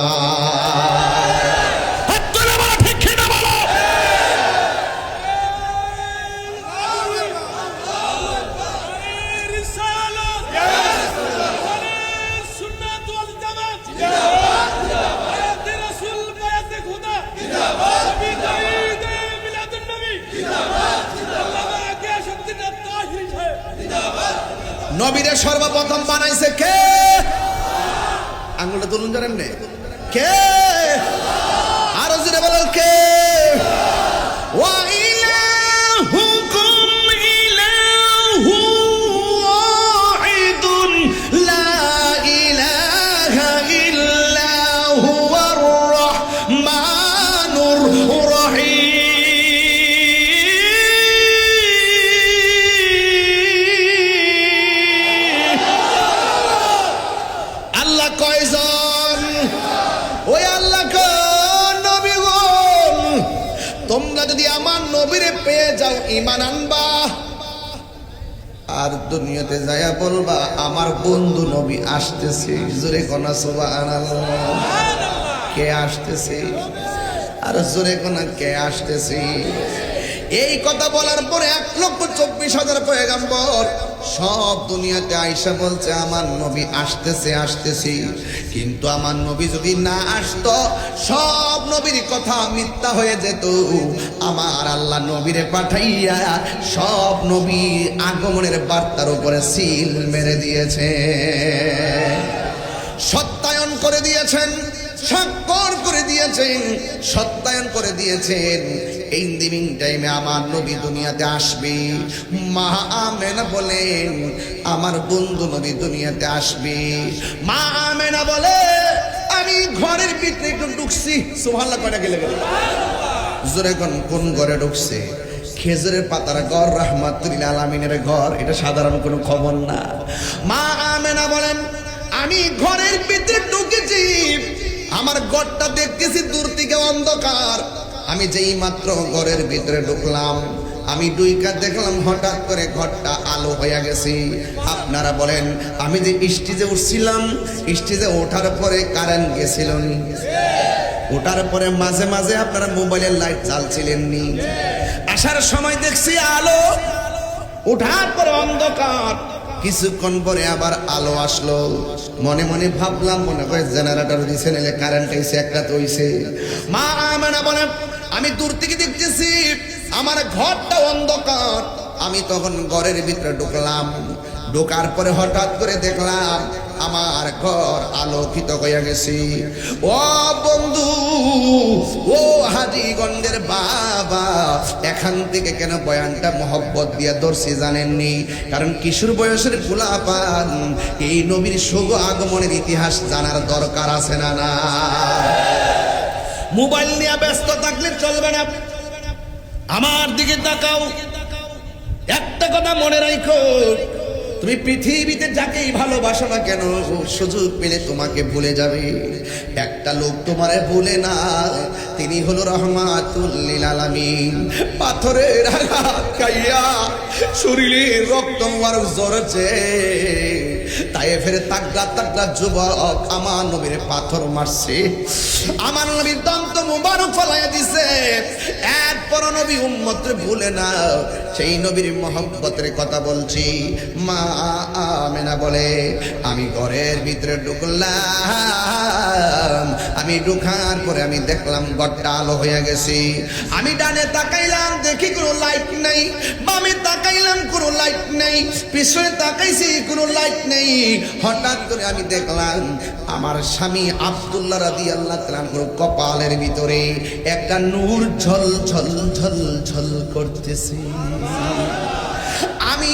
নবীরে সর্বপ্রথম বানাইছে কে? আঙ্গুলটা তুলুন জানেন নে কে? আরো জোরে বলেন কে? ওয়া ইলাহুকুম ইলাহু ওয়াহিদুন লা ইলাহা ইল্লা হুয়ার রাহমানুর রাহিম। কয়জন? ওই আল্লাহ নবী গণ, তোমরা যদি আমার নবীরে পেয়ে যাও ঈমান আনবা, আর দুনিয়াতে যায়া বলবা আমার বন্ধু নবী আসতেছে। জোরে কোনা সুবহানাল্লাহ। কে আসতেছে? আর জোরে কোনা কে আসতেছে? এই কথা বলার পরে 1,24,000 পয়গাম্বর সব দুনিয়াতে আইসা বলছে আমার নবী আসতেছে আসতেছি। কিন্তু আমার নবী যদি না আসতো, সব নবীর কথা মিথ্যা হয়ে যেত। আমার আল্লাহ নবীরে পাঠাইয়া সব নবী আগমনের বার্তার উপরে সিল মেরে দিয়েছে, সত্যায়ন করে দিয়েছেন, স্বাক্ষর করে দিয়েছেন, সত্যায়ন করে দিয়েছেন। এই ইন্দিমিং টাইমে আমার নবী দুনিয়াতে আসবে। মা আমেনা বলেন আমার বন্ধু নবী দুনিয়াতে আসবে। মা আমেনা বলে আমি ঘরের ভিতরে একটু ঢুকছি। সুবহানাল্লাহ কয়টা গেলে গেল? জোরে কোন ঘরে ঢুকছে? খেজুরের পাতার ঘর, রাহমাতুল আলামিনের ঘর। এটা সাধারণ কোনো খবর না। মা আমেনা বলেন আমি ঘরের ভিতরে ঢুকেছি, আমার ঘরটা দেখতেছি দূর থেকে অন্ধকার। আমি যেই মাত্র ঘরের ভিতরে ঢুকলাম, আমি দুইকা দেখলাম হঠাৎ করে ঘরটা আলো হয়ে গেছে। আপনারা বলেন আমি যে স্টেজে উঠছিলাম, স্টেজে ওঠার পরে কারেন্ট গেছিল নি? ওঠার পরে মাঝে মাঝে আপনারা মোবাইলের লাইট জ্বালছিলেন নি? আসার সময় দেখছি আলো, ওঠার পরে অন্ধকার। কিছুক্ষণ পরে আবার আলো আসলো। মনে মনে ভাবলাম মনে হয় জেনারেটর দিছে, নাহলে কারেন্ট হয়েছে, একটা তো হইছে। মা আমেনা বলে আমি দূর থেকে দেখতেছি আমার ঘরটা অন্ধকার। আমি তখন ঘরের ভিতরে ঢুকলাম, ঢোকার পরে হঠাৎ করে দেখলাম আমার ঘর আলোকিত হয়ে গেছে। ও বন্ধু, ও হাজীগঞ্জের বাবা, এখান থেকে কেন বয়ানটা মহব্বত দিয়ে ধরছি জানেননি? কারণ কিশোর বয়সের গোলাপান এই নবীর শুভ আগমনের ইতিহাস জানার দরকার আছে না? না, মোবাইল নিয়ে ব্যস্ত থাকলে চলবে না। আমার দিকে তাকাও, একটা কথা মনে রাখো, তুমি পৃথিবীতে যাকেই ভালোবাসো না কেন, সুযোগ পেলে তোমাকে ভুলে যাবে। একটা লোক তোমারে ভুলে না, তিনি হলো রহমাতুল লিল আলামিন। পাথরের আঘাত খাইয়া শরীরে রক্ত মুবারক ঝরছে, তায়েফের তাগড়া তাগড়া যুবক আমার নবীর পাথর মারছে, আমার নবীর দন্ত মুবারক ফলাইয়া দিছে। এরপর নবী উম্মতরে ভুলে না, সেই নবীর মহব্বতের কথা বলছি। মা আমেনা বলে, আমি ঘরের ভিতরে ঢুকলাম, আমি ঢুকার পরে আমি দেখলাম ঘরটা আলো হয়ে গেছে। আমি ডানে তাকাইলাম, দেখি কোনো লাইট নাই, বামে তাকাইলাম কোনো লাইট নাই, পিছনে তাকাইছি কোনো লাইট নেই। হঠাৎ করে আমি দেখলাম আমার স্বামী আব্দুল্লাহ রাদিয়াল্লাহু তাআলা কপালের ভিতরে একটা নূর ঝল ঝল ঝল ঝল করতেছে। আমি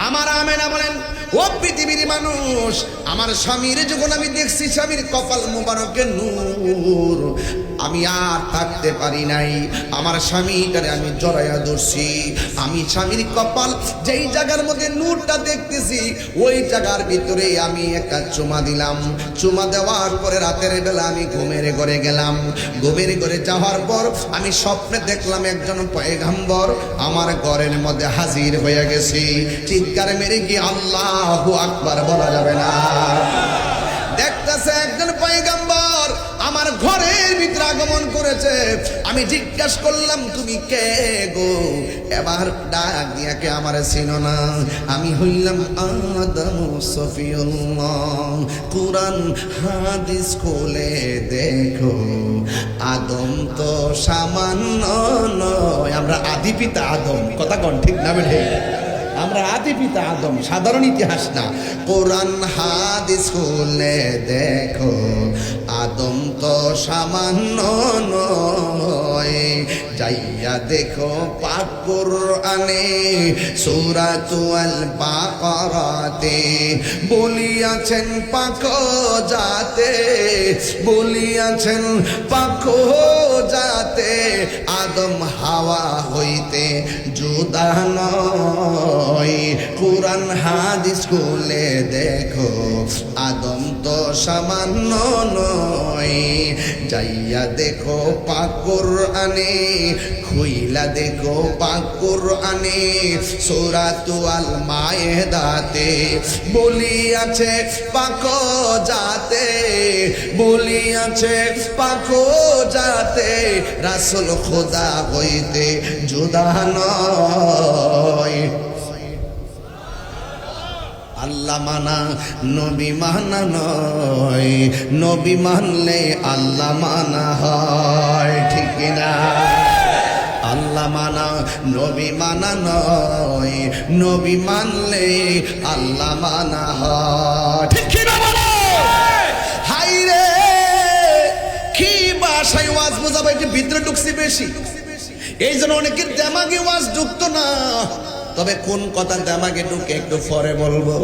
আমার আমেনা বলেন, ও পৃথিবীর মানুষ, আমার স্বামীর যখন আমি দেখছি স্বামীর কপাল মুবারকের নূর, আমি আর থাকতে পারি নাই। আমার স্বামীটারে আমি জড়াইয়া ধরছি। আমি স্বামীর কপাল যেই জায়গার মধ্যে নূরটা দেখতেছি, ওই জায়গার ভিতরে আমি একটা চুমা দিলাম। চুমা দেওয়ার পরে রাতের বেলা আমি ঘুমের ঘরে গেলাম। ঘুমের ঘরে যাওয়ার পর আমি স্বপ্নে দেখলাম একজন পয়গম্বর আমার ঘরের মধ্যে হাজির হয়ে গেছে। চিৎকার মেরে কি আল্লাহু আকবার বলা যাবে না? দেখতেছে একজন পয়গম্বর আমার ঘরের ভিতরে আগমন করেছে। আমি জিজ্ঞাসা করলাম, তুমি কে গো? এবার ডাক দিয়া কে আমার চিনো না? আমি হইলাম আদম সফিউল্লাহ। কুরআন হাদিস খুলে দেখো, আদম তো সামান্য নয়। আমরা আদি পিতা আদম, কথা কোন ঠিক না বেঠে? আমরা আদি পিতা আদম, সাধারণ ইতিহাস না। কোরআন হাদিস খুলে দেখো, আদম তো সামান্য নয়। যাইয়া দেখো পাক কুরআনে সূরাতুল বাকারাতে বলিয়াছেন পাক জাতে, বলিয়াছেন পাক জাতে আদম হাওয়া হইতে জুদা নয়। কুরআন হাদিস খুলে দেখো, আদম তো সামান্য নয়। যাইয়া দেখো পাক কুরআনে, খুইলা দেখো পাক কুরআনে সূরাতুল মায়েদাতে বলিয়াছে পাক জাতে, বলিয়াছে পাক জাতে রাসূল খোদা হইতে জুদা নয়। আল্লাহ মানা নবী মানা নয়, নবী মানলে আল্লাহ মানা হয়, ঠিক কিনা? আল্লাহ মানা নবী মানা নয়, নবী মানলে আল্লাহ মানা হয়, ঠিক কিনা বলো? হাই রে, কি ভাষায় ওয়াজ বোঝাবো, একটু ভিতরে ঢুকছি বেশি, এই জন্য অনেকের দেমাগে ওয়াজ ঢুকতো না। তবে কোন কথা দেমাগে ঢুকে একটু পরে বলবো।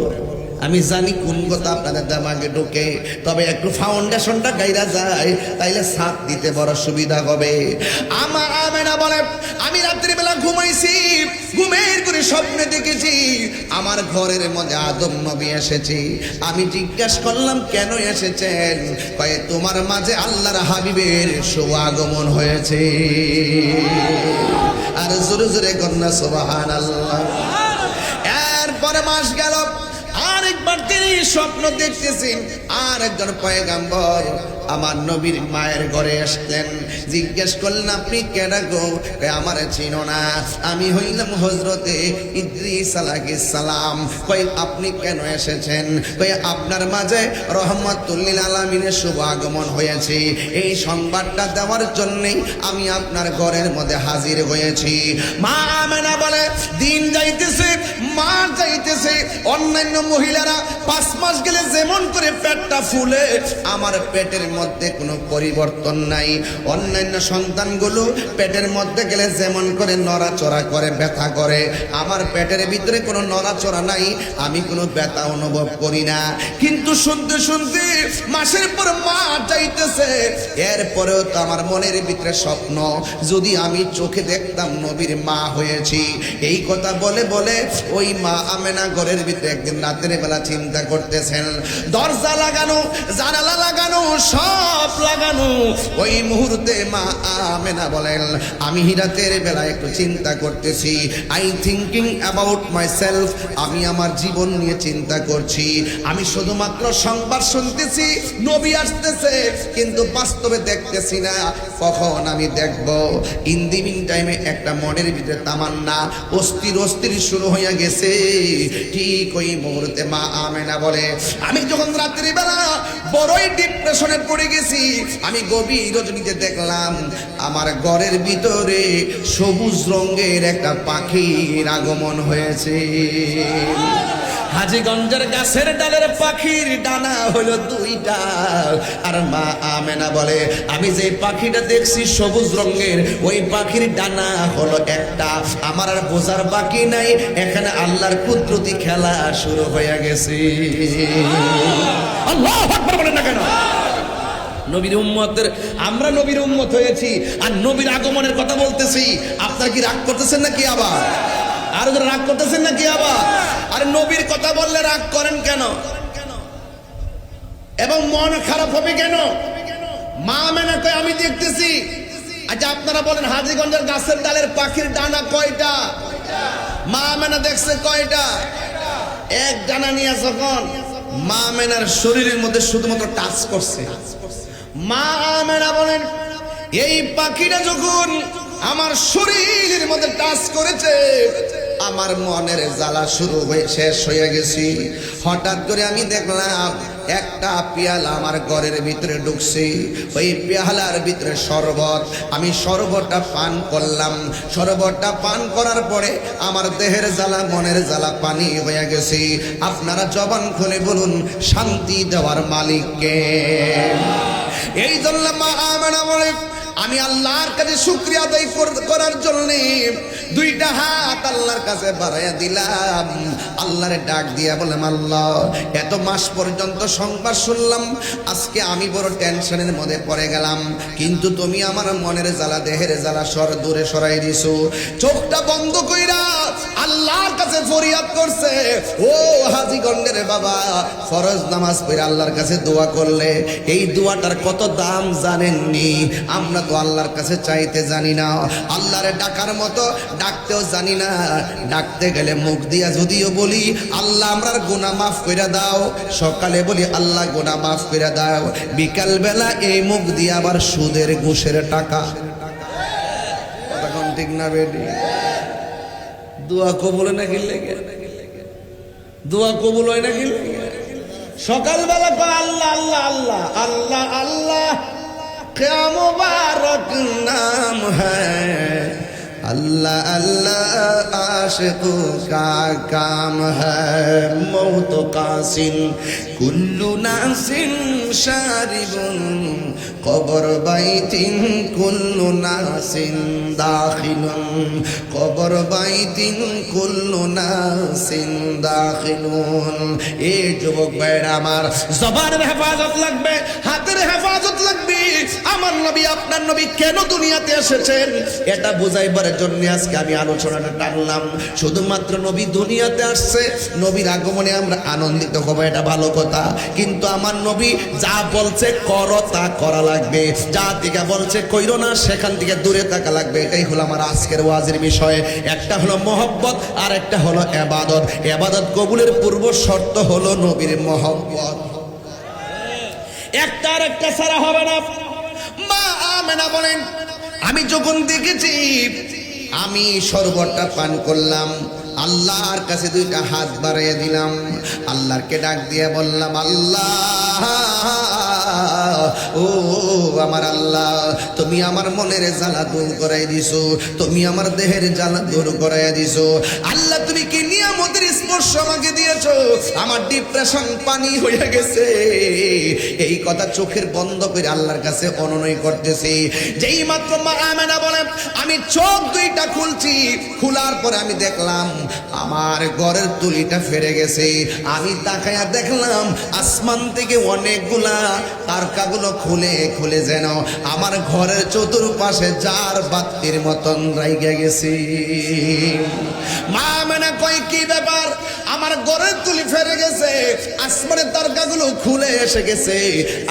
আমি জানি কোন কথা আপনাদের দেমাগে ঢুকে, তবে একটু ফাউন্ডেশনটা গাইরা যায়, তাইলে ছাদ দিতে বড় সুবিধা হবে। আমার আমেনা বলে, আমি রাত্রিবেলা ঘুমাইছি, ঘুমের করে স্বপ্নে দেখেছি আমার ঘরের মধ্যে আদম নবী এসেছে। আমি জিজ্ঞাসা করলাম, কেন এসেছেন? কয়ে, তোমার মাঝে আল্লাহর হাবিবের শুভ আগমন হয়েছে। আর জোরে জোরে কন্যা সুবহানাল্লাহ। এরপরে মাস গেল, আরেকবার তিনি স্বপ্ন দেখতেছেন, আর একজন পয়গম্বর আমার নবীর মায়ের ঘরে আসলেন। জিজ্ঞেস করলেন, আপনি কেডা গো? আমার চিনো না, আমি হইলাম হযরতে ইদ্রিস আলাইহিস সালাম। কই, আপনি কেন এসেছেন? কই, আপনার মাঝে রহমাতুল লিল আলামিনের শুভ আগমন হয়েছে, এই সংবাদটা দেওয়ার জন্যই আমি আপনার ঘরের মধ্যে হাজির হয়েছি। মা আমেনা বলে, দিন যাইতেছে, মা যাইতেছে, অন্যায় অন্যান্য মহিলারা 5 মাস গেলে যেমন করে পেটটা ফুলে, আমার পেটের মধ্যে কোনো পরিবর্তন নাই। অন্যান্য সন্তানগুলো পেটের মধ্যে গেলে যেমন করে নড়াচড়া করে, ব্যথা করে, আমার পেটের ভিতরে কোনো নড়াচড়া নাই, আমি কোনো ব্যথা অনুভব করি না। কিন্তু শুনতে শুনতে মাসের পর মাস যাইতেছে, এরপরেও তো আমার মনের ভিতরে স্বপ্ন, যদি আমি চোখে দেখতাম নবীর মা হয়েছি। এই কথা বলে বলে ওই মা আমেনা ঘরের ভিতরে একদিন রাতের বেলা চিন্তা করতেছেন, দরজা লাগানো, জানালা লাগানো, সব লাগানো। ওই মুহূর্তে মা আমেনা বলেন, আমি রাতের বেলা একটু চিন্তা করতেছি, I thinking about my self, আমি আমার জীবন নিয়ে চিন্তা করছি। আমি শুধুমাত্র সংবাদ শুনতেছি নবী আসতেছে, কিন্তু বাস্তবে দেখতেছি না, কখন আমি দেখব। ইন দি মিন টাইমে একটা মনের ভিতরে তামান্না অস্থির অস্থির শুরু হয়ে গেছে। ঠিক ওই মুহূর্তে মা আমেনা বলে, আমি যখন রাত্রি বেলা বড়ই ডিপ্রেশনে পড়ে গেছি, আমি গভীর রজনীতে দেখলাম আমার ঘরের ভিতরে সবুজ রঙের একটা পাখির আগমন হয়েছে। হাজীগঞ্জের গাছের ডালের পাখির ডানা হলো 2টা। আর মা আমেনা বলে, আমি যে পাখিটা দেখছি সবুজ রঙের, ওই পাখির ডানা হলো একটা। আমার আর বোঝার বাকি নাই, এখানে আল্লাহর কুদরতি খেলা শুরু হয়ে গেছে। আল্লাহু আকবার বলেন না কেন? নবীর উম্মতের, আমরা নবীর উম্মত হয়েছি আর নবীর আগমনের কথা বলতেছি। আপনারা কি রাগ করতেছেন নাকি আবার? আর রাগ করতেছেন নাকি আবার? আরে নবীর কথা বললে রাগ করেন কেন এবং মন খারাপ হবে কেন? মা আমেনা কয়, আমি দেখতেছি। আচ্ছা আপনারা বলেন, হাজীগঞ্জের গাছের ডালের পাখির ডানা কয়টা? মা আমেনা দেখছে কয়টা? এক ডানা নিয়ে যখন মা আমেনার শরীরের মধ্যে শুধুমাত্র টাচ করছে, মা আমেনা বলেন, এই পাখিটা যখন আমার শরীরের মধ্যে টাচ করেছে, আমার মনের জ্বালা শুরু হয়ে শেষ হয়ে গেছি। হঠাৎ করে আমি দেখলাম একটা পেয়ালা আমার ঘরের ভিতরে ঢুকছে, ওই পেয়ালার ভিতরে শরবত। আমি শরবতটা পান করলাম। শরবতটা পান করার পরে আমার দেহের জ্বালা, মনের জ্বালা পানি হয়ে গেছে। আপনারা জবান খুলে বলুন, শান্তি দেওয়ার মালিককে। এই জন্য মা আমেনা বলে, আমি আল্লাহর কাছে শুকরিয়া আদায় করার জন্য 2টা হাত আল্লাহর কাছে বাড়াইয়া দিলাম। আল্লাহরে ডাক দিয়া বললাম, আল্লাহ, এত মাস পর্যন্ত সংবাদ শুনলাম, আজকে আমি বড় টেনশনের মধ্যে পড়ে গেলাম, কিন্তু তুমি আমার মনের জ্বালা, দেহের জ্বালা দূরে সরাই দিছো। চোখটা বন্ধ কইরা আল্লাহর কাছে ফরিয়াদ করছে। ও হাজীগঞ্জের বাবা, ফরজ নামাজ পড়ে আল্লাহর কাছে দোয়া করলে এই দোয়াটার কত দাম জানেননি? আমরা তো আল্লাহর কাছে চাইতে জানি না, আল্লাহরে ডাকার মতো ডাকতেও জানি না। ডাকতে গেলে মুখ দিয়া যদিও বলি, আল্লাহ আমরার গুনাহ মাফ করে দাও, সকালে বলি আল্লাহ গুনাহ মাফ করে দাও, বিকাল বেলা এই মুখ দিয়ে আবার সুদের ঘুষের টাকা। তখন ঠিক না বেটি? দোয়া কবুল হয় নাকি লেগে? দোয়া কবুল হয় নাকি? সকালবেলা কয় আল্লাহ আল্লাহ আল্লাহ আল্লাহ আল্লাহ, क्या मुबारक नाम है अल्लाह अल्लाह, आशिकों का काम है, मौत कासिन कुल्लु नासिन शारिबुन, कब्र बैतिन कुल्लु नासिन दाखिलुन, कब्र बैतिन कुल्लु नासिन दाखिलुन। ए যুবক ভাইরা আমার, জবানের হেফাজত লাগবে, হাতের হেফাজত লাগবে। আমার নবী, আপনার নবী কেন দুনিয়াতে এসেছেন এটা বুঝাইবার জন্য আজকে আমি আলোচনাটা টানলাম। শুধুমাত্র নবী দুনিয়াতে আসছে, নবীর আগমনে আমরা আনন্দিত হব, এটা ভালো কথা, কিন্তু আমার নবী যা বলছে করো তা করা লাগবে, যা থেকে বলছে কইরো না সেখান থেকে দূরে থাকা লাগবে। এটাই হলো আমার আজকের ওয়াজের বিষয়। একটা হলো মহব্বত আর একটা হলো ইবাদত। ইবাদত কবুলের পূর্ব শর্ত হলো নবীর মহব্বত, একটা আর একটা ছাড়া হবে না। মা আমেনা বলেন, আমি যখন দেখেছি, আমি শরবতটা পান করলাম, আল্লাহর কাছে 2টা হাত বাড়াইয়া দিলাম, আল্লাহকে ডাক দিয়ে বললাম, আল্লাহ, ও আমার আল্লাহ, তুমি আমার মনের জ্বালা দূর করাই দিছো, তুমি আমার দেহের জ্বালা দূর করাইয়া দিছো। আল্লাহ, তুমি কি নিয়ামত হাতের স্পর্শ আমাকে দিয়েছো, আমার ডিপ্রেশন পানি হয়ে গেছে। এই কথা চোখের বন্ধ করে আল্লাহর কাছে অনুনয় করতেছি। যেই মাত্র মা আমেনা বলেন আমি চোখ দুইটা খুলছি, খোলার পরে আমি দেখলাম আমার ঘরের তুলিটা ফেরে গেছে। আমি তাকায়া দেখলাম আসমান থেকে অনেকগুলা তারকাগুলো খুলে খুলে যেন আমার ঘরের চতুর্পাশে জার বাতির মতন রাইগা গেছে। মা আমেনা কয় কি ব্যাপার, আমার ঘরের তুলি ফেরে গেছে, আসমানের তারকাগুলো খুলে এসে গেছে,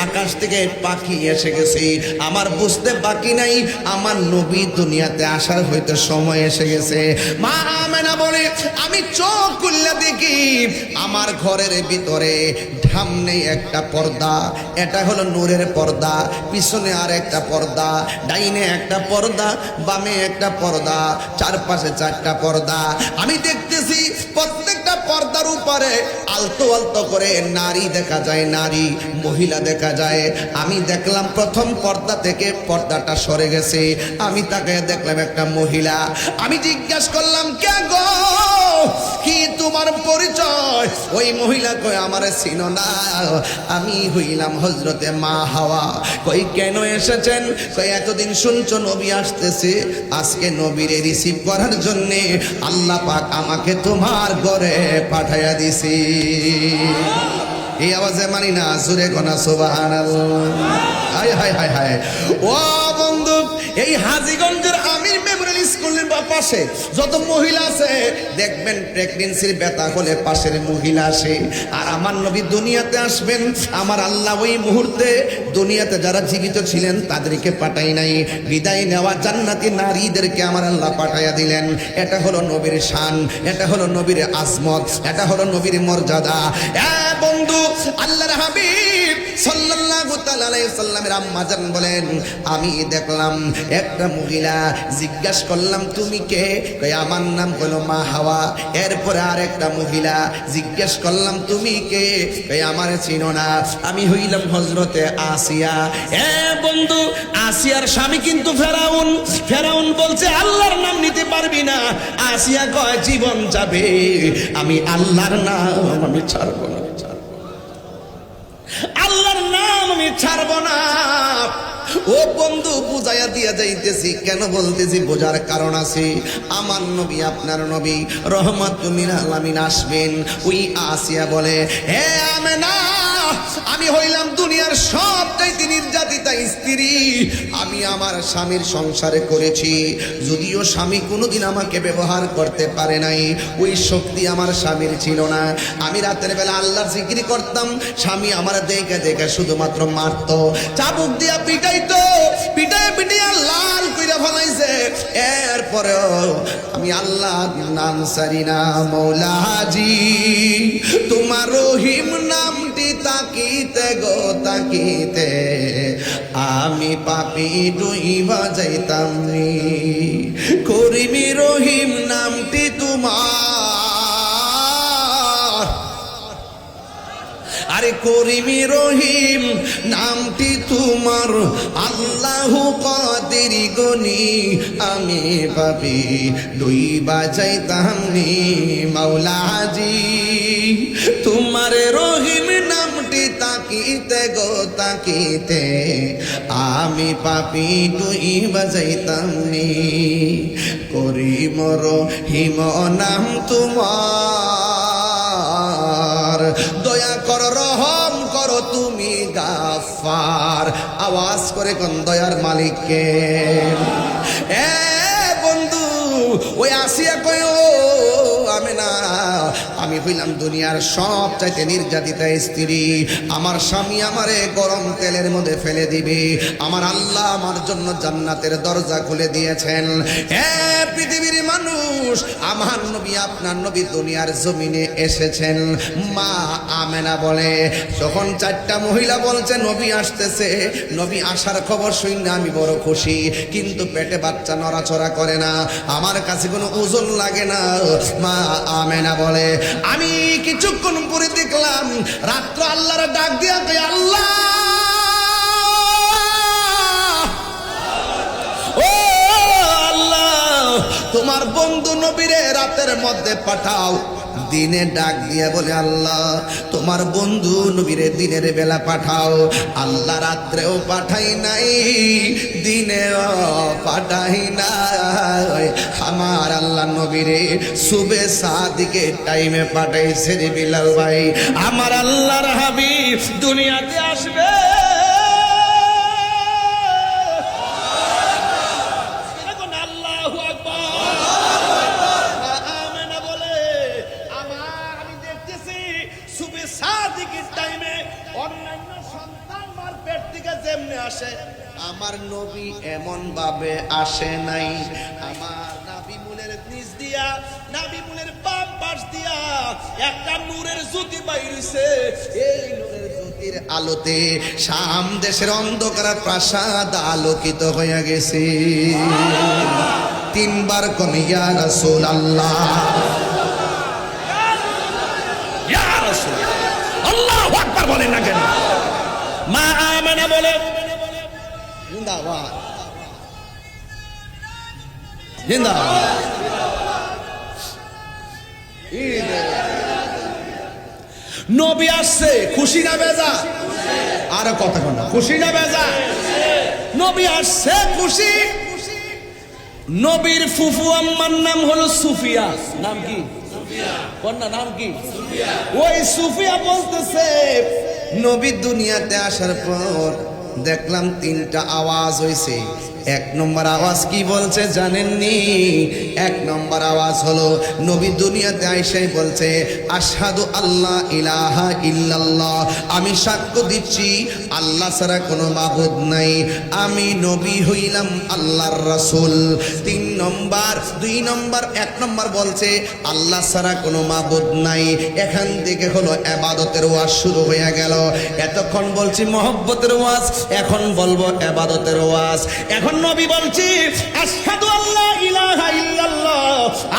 আকাশ থেকে পাখি এসে গেছে, আমার বুঝতে বাকি নাই আমার নবী দুনিয়াতে আসার হয়তো সময় এসে গেছে। মা আমেনা বলে আমি চোখ খুললে দেখি আমার ঘরের ভিতরে সামনে একটা পর্দা, এটা হলো নূরের পর্দা, পিছনে আর একটা পর্দা, ডাইনে একটা পর্দা, বামে একটা পর্দা, চারপাশে চারটা পর্দা। আমি দেখতেছি প্রত্যেকটা পর্দার উপরে আলতো আলতো করে নারী দেখা যায়, নারী মহিলা দেখা যায়। আমি দেখলাম প্রথম পর্দা থেকে পর্দাটা সরে গেছে, আমি তাকে দেখলাম একটা মহিলা। আমি জিজ্ঞাসা করলাম কে গো, কি তোমার পরিচয়? ওই মহিলা কই আমারে চিনো না, আমি হইলাম হযরতে মা হাওয়া। কই কেন এসেছেন? কই এতদিন শুনছো নবী আসতেছে, আজকে নবীরে রিসিভ করার জন্য আল্লাহ পাক আমাকে তোমার ঘরে পাঠাইয়া দিছি। এই আওয়াজে মানি না, জোরে কোনা সুবহানাল্লাহ। হায় হায় হায় হায়। ও বন্ধু, এই হাজীগঞ্জের আমির মেমোরিয়াল স্কুলের পাশে যত মহিলা আছে দেখবেন প্রেগন্যান্সির ব্যথা হলে পাশের মহিলা আসে। আর আমার নবী দুনিয়াতে আসবেন, আমার আল্লাহ ওই মুহূর্তে দুনিয়াতে যারা জীবিত ছিলেন তাদেরকে পাঠাই নাই, বিদায় নেওয়া জান্নাতি নারীদেরকে আমার আল্লাহ পাঠাইয়া দিলেন। এটা হলো নবীর শান, এটা হলো নবীর আজমত, এটা হলো নবীর মর্যাদা। বন্ধু, আল্লাহর হাবিব সাল্লাল্লাহু তাআলা আলাইহি সাল্লামের আম্মা জান বলেন আমি দেখলাম একটা মহিলা, জিজ্ঞাসা করলাম তুমি কে? কই আমার নাম হলো মা হাওয়া। এরপরে আরেকটা মহিলা, জিজ্ঞাসা করলাম তুমি কে? কই আমার চিনো না, আমি হইলাম হযরতে আসিয়া। বন্ধু, আসিয়ার স্বামী কিন্তু ফেরাউন। ফেরাউন বলছে আল্লাহর নাম নিতে পারবি না। আসিয়া কয় জীবন যাবে, আমি আল্লাহর নাম আমি ছাড়বো না, আল্লাহর নাম আমি ছাড়বো না। ও বন্ধু, বুঝাইয়া দিয়া যাইতেছি, কেন বলতেছি বোঝার কারণ আছে। আমার নবী আপনার নবী রহমাতুল লিল আলামিন আসবেন। ওই আসিয়া বলে হে আমেনা, আমি হইলাম দুনিয়ার সবচাইতে নির্যাতিতা স্ত্রী, আমি আমার স্বামীর সংসারে করেছি, যদিও স্বামী কোনোদিন আমাকে ব্যবহার করতে পারে নাই, ওই শক্তি আমার স্বামীর ছিল না। আমি রাতের বেলা আল্লাহর জিকির করতাম, স্বামী আমার দেখে দেখে শুধুমাত্র মারতো, চাবুক দিয়া পিটাইতো, পিটায় পিটাইয়া লাল কইরা ফলাইছে। এরপরেও আমি আল্লাহর নাম সারি না। মৌলাজি তোমার রহিম নামটি তাকিতে গো তাকিতে আমি পাপি ডুইবা যাইতাম নি। করিমি রহিম নামটি তোমার, আরে করিমি রহিম নামটি তোমার, আল্লাহু কাদির গনি আমি পাপি ডুইবা যাইতাম নি। মাওলাজি তোমার রহিম নামটি তাকিতে গো তাকিতে আমি পাপি ডুইবা যাইতাম নি। করিম রহিম নাম তোমার, দয়া কর রহম করো তুমি গাফফার। আওয়াজ করে কোন দয়ার মালিককে। বন্ধু, ওই আসিয়া কয় ও আমেনা, আমি হইলাম দুনিয়ার সবচাইতে নির্যাতিতা স্ত্রী, আমার স্বামী আমারে গরম তেলের মধ্যে ফেলে দিবে, আমার আল্লাহ আমার জন্য জান্নাতের দরজা খুলে দিয়েছেন। পৃথিবীর মানুষ, আমার নবী আপনার নবী দুনিয়ার জমিনে এসেছেন। মা আমেনা বলে যখন চারটা মহিলা বলছে নবী আসতেছে, নবী আসার খবর শুনে আমি বড় খুশি, কিন্তু পেটে বাচ্চা নড়াচড়া করে না, আমার কাছে কোনো ওজন লাগে না। মা আমেনা বলে আমি কিছুক্ষণ পরে দেখলাম রাত্র আল্লাহর ডাক দিয়া কই আল্লাহ, ও আল্লাহ, তোমার বন্ধু নবীরে রাতের মধ্যে পাঠাও, দিনে ডাক দিয়ে বলে আল্লাহ তোমার বন্ধু নবীরে দিনের বেলা পাঠাও। আল্লাহ রাত্রেও পাঠাই নাই, দিনেও পাঠাই নাই, আমার আল্লাহ নবীরে সুবে সাদিকের টাইমে পাঠাইছে রে বিলাল ভাই। আমার আল্লাহর হাবিব দুনিয়াতে আসবে, আমার নবী এমন ভাবে আসে নাই। আমার নাবি মুলের নিচ দিয়া, নাবি মুলের বাম পাশ দিয়া একটা নূরের জ্যোতি বাইরেছে। এই নূরের জ্যোতির আলোতে শাম দেশের অন্ধকার প্রাসাদ আলোকিত হয়ে গেছে। তিনবার কোন ইয়া রাসূলুল্লাহ, ইয়া রাসূলুল্লাহ, আল্লাহু আকবার বলেন না কেন? মা আমেনা বলে জিন্দাবাদ, জিন্দাবাদ। নবী আসছে, খুশি না বেজা? আর কথা কোন খুশি না বেজা? নবী আসছে খুশি। নবীর ফুফু আম্মার নাম হলো সুফিয়া। নাম কি? কন্যা নাম কি? ওই সুফিয়া বলতেছে নবী দুনিয়াতে আসার পর দেখলাম তিনটা আওয়াজ হয়েছে। এক নম্বর আওয়াজ কি বলছে জানেননি? এক নম্বর আওয়াজ হলো নবী দুনিয়াতে আইসাই বলছে আশহাদু আল্লাহ ইলাহা ইল্লাল্লাহ, আমি সাক্ষ্য দিচ্ছি আল্লাহ ছাড়া কোনো মাবুদ নাই, আমি নবী হইলাম আল্লাহর রাসূল। তিন নম্বর, দুই নম্বর, এক নম্বর বলছে আল্লাহ ছাড়া কোনো মাবুদ নাই। এখান থেকে হলো ইবাদতের ওয়াজ শুরু হয়ে গেল। এতক্ষণ বলছি মহব্বতের ওয়াজ, এখন বলবো ইবাদতের ওয়াজ। এখন নবী বলছি আশহাদু আল্লাহ ইলাহা ইল্লাল্লাহ,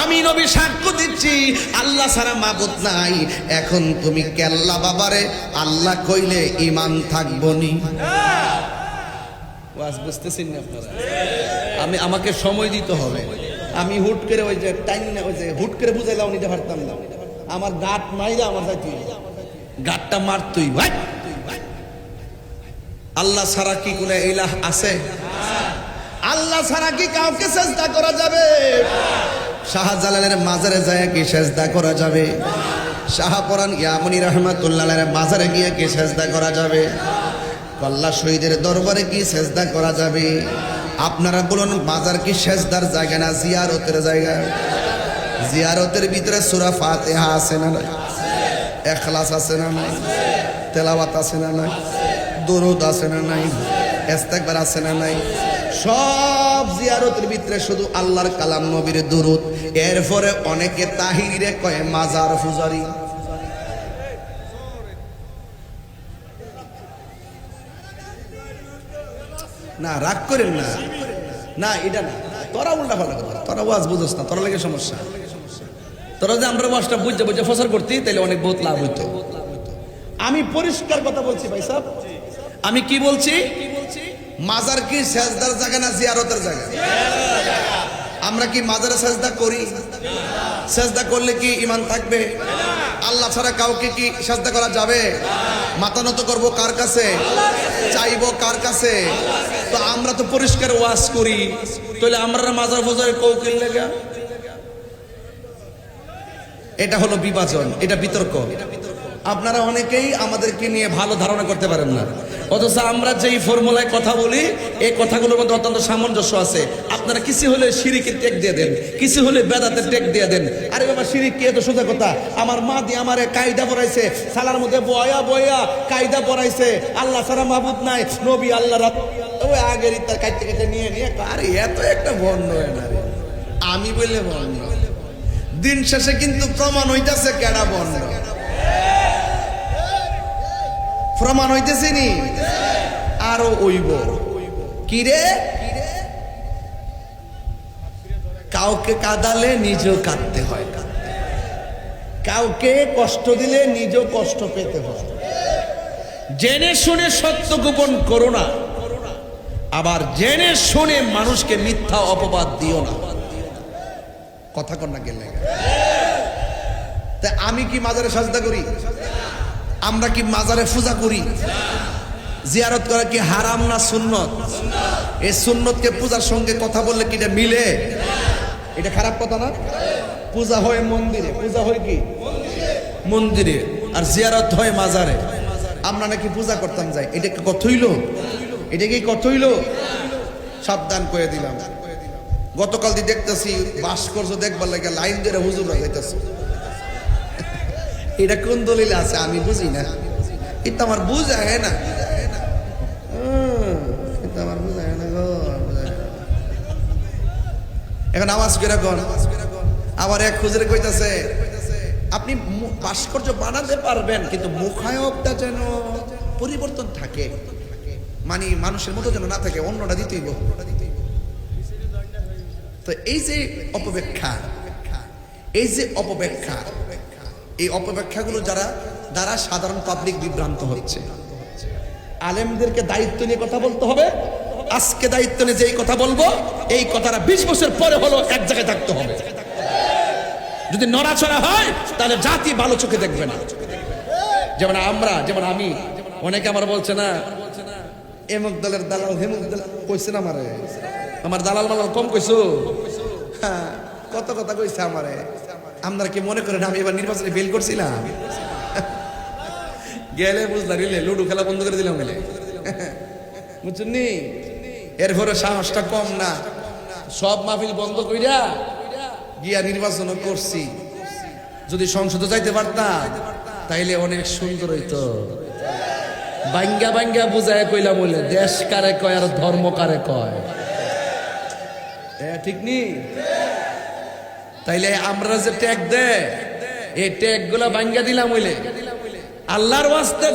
আমি নবী সাক্ষ্য দিচ্ছি আল্লাহ ছাড়া মাবুদ নাই। এখন তুমি কেল্লা বাবারে আল্লাহ কইলে ঈমান থাকবো নি? ওয়াজ বুঝতেছেন না আপনারা? আমাকে সময় দিতে হবে। আমি হুট করে ওই যে টাইম না, ওই যে হুট করে বুঝাইলাম নিতে পারতাম না। আমার গাঁট মাইরা আমার যাইতে গাঁটটা মারতই ভাই। আল্লাহ ছাড়া কি কোনো ইলাহ আছে? আল্লাহ ছাড়া কি কাউকে সেজদা করা যাবে? শাহজালালের মাজারে যায় কি সেজদা করা যাবে? শাহপরান ইয়ামনি রহমাতুল্লাহ আলাইহির মাজারে গিয়ে কি সেজদা করা যাবে? কল্লা শহীদের দরবারে কি সেজদা করা যাবে? আপনারা বলুন মাজার কি সেজদার জায়গা না জিয়ারতের জায়গা? জিয়ারতের ভিতরে সূরা ফাতিহা আছে না নাই? ইখলাস আছে না নাই? তেলাওয়াত আছে না নাই? দরুদ আছে না নাই? ইস্তেগফার আছে না নাই? সব জিয়ারতের ভিতরে শুধু আল্লাহর কালাম নবীর দরুদ। এরপরে অনেকে তাহিরে কয় মাজার পূজারি। না রাগ করেন না, না এটা না, তোরা উল্টা পাল্টা কথা, তোরা ওয়াজ বুঝোস না, তোরা লাগে সমস্যা। তোরা যে আমরা ওয়াজটা বুঝে বুঝে ফসল করতি তাহলে অনেক বহুত লাভ হইতো। আমি পরিষ্কার কথা বলছি ভাই সাহেব। আমি কি বলছি? মাজার কি সেজদার জায়গা না জিয়ারতের জায়গা? আমরা কি মাজারে সেজদা করি? সেজদা করলে কি ঈমান থাকবে? আল্লাহ ছাড়া কাউকে কি সেজদা করা যাবে? মাথা নত করবো কার কাছে? চাইবো কার কাছে? তো আমরা তো পরিষ্কার ওয়াজ করি, তাহলে আমরা মাজার ফজারে কৌকিল লাগা। এটা হলো বিভাজন, এটা বিতর্ক। আপনারা অনেকেই আমাদেরকে নিয়ে ভালো ধারণা করতে পারেন না, অথচ আমরা যেই ফর্মুলায় কথা বলি এই কথাগুলোর মধ্যে অত্যন্ত সামঞ্জস্য আছে। আপনারা কিছু হলে শিরিকের টেক দিয়ে দেন, কিছু হলে বেদাতের টেক দিয়ে দেন। আরে বাবা শিরিক কি? এত সোজা কথা। আমার মা দিয়ে আমারে কায়দা পড়াইছে, সালার মধ্যে বয়া বয়া কায়দা পড়াইছে, আল্লাহ ছাড়া মাবুদ নাই, নবী আল্লাহ ওই আগের ইত্যার কাইতে কাইতে নিয়ে নিয়ে। আরে এত একটা বর্ণ হয় না রে, আমি বললে বর্ণ। দিন শেষে কিন্তু প্রমাণ হইতেছে কেডা বর্ণ, প্রমাণ হইতেছে নি আরো ওইব কি রে? কাউকে কাঁদালে নিজেও কাঁদতে হয়, কাউকে কষ্ট দিলে নিজেও কষ্ট পেতে হয়। জেনে শুনে সত্য গোপন করো না, আবার জেনে শুনে মানুষকে মিথ্যা অপবাদ দিও না। কথা কর না গেলে তা আমি কি মাজারে সাজদা করি? আমরা কি মাজারে পূজা করি? জিয়ারত করা কি হারাম না সুন্নত? এই সুন্নতকে পূজার সঙ্গে কথা বললে কি এটা মিলে? এটা খারাপ কথা না? পূজা হয় মন্দিরে, পূজা হয় কি মন্দিরে, আর জিয়ারত হয় মাজারে। আমরা নাকি পূজা করতাম যাই, এটা কি কথা হইল? এটা কি কথা হইল? সাবধান করে দিলাম। গতকাল দিয়ে দেখতেছি ভাস্কর্য দেখবার লাগে লাইন ধরে হুজুররা যাইতেছে। এটা কোন দলিলে আছে আমি বুঝি না, এটা আমার বুঝায় না, এটা আমার বুঝায় না গো। এখন আওয়াজ করে কোন আবার এক হুজুরে কইতাছে আপনি ভাস্কর্য বানাতে পারবেন কিন্তু মুখায়বটা যেন পরিবর্তন থাকে, মানে মানুষের মতো যেন না থাকে, অন্যটা দিতেইব। তো এই যে অপব্যাখ্যা, এই যে অপব্যাখ্যা, এই অপব্যাখ্যাগুলো দ্বারা সাধারণ পাবলিক বিভ্রান্ত হচ্ছে। আলেমদেরকে দায়িত্ব নিয়ে কথা বলতে হবে। আজকে দায়িত্ব নিয়ে যেই কথা বলবো এই কথাটা 20 বছর পরে হলো এক জায়গায় থাকতে হবে। যদি নড়াচড়া হয় তাহলে জাতি ভালো চোখে দেখবে না। যেমন আমি, অনেকে আমার বলছে না এমুক দলের দালাল হেমুক দল কইছে না আমারে, আমার দালাল মালাল কম কইছো, হ্যাঁ কত কথা কইছে আমারে। আপনারা কি মনে করেন আমি এবার নির্বাচনে ফেল করছিলাম? গেলে বুঝলা রিলে লুডু খেলা বন্ধ করে দিলাম গেলে, বুঝছেন নি? এরপরে সাহসটা কম না, সব মাহফিল বন্ধ কইরা গিয়া নির্বাচন করছি। যদি সংসদে যাইতে পারতাম তাইলে অনেক সুন্দর হইতো। বাঙ্গা বাঙ্গা বুঝায় কইলাম বলে দেশ কারে কয় আর ধর্ম কারে কয়, ঠিক নি? তাইলে আমরা যে ট্যাগ দেয় এই ট্যাগ গুলা বাঙ্গা দিলাম হইলে আল্লাহর ওয়াস্তে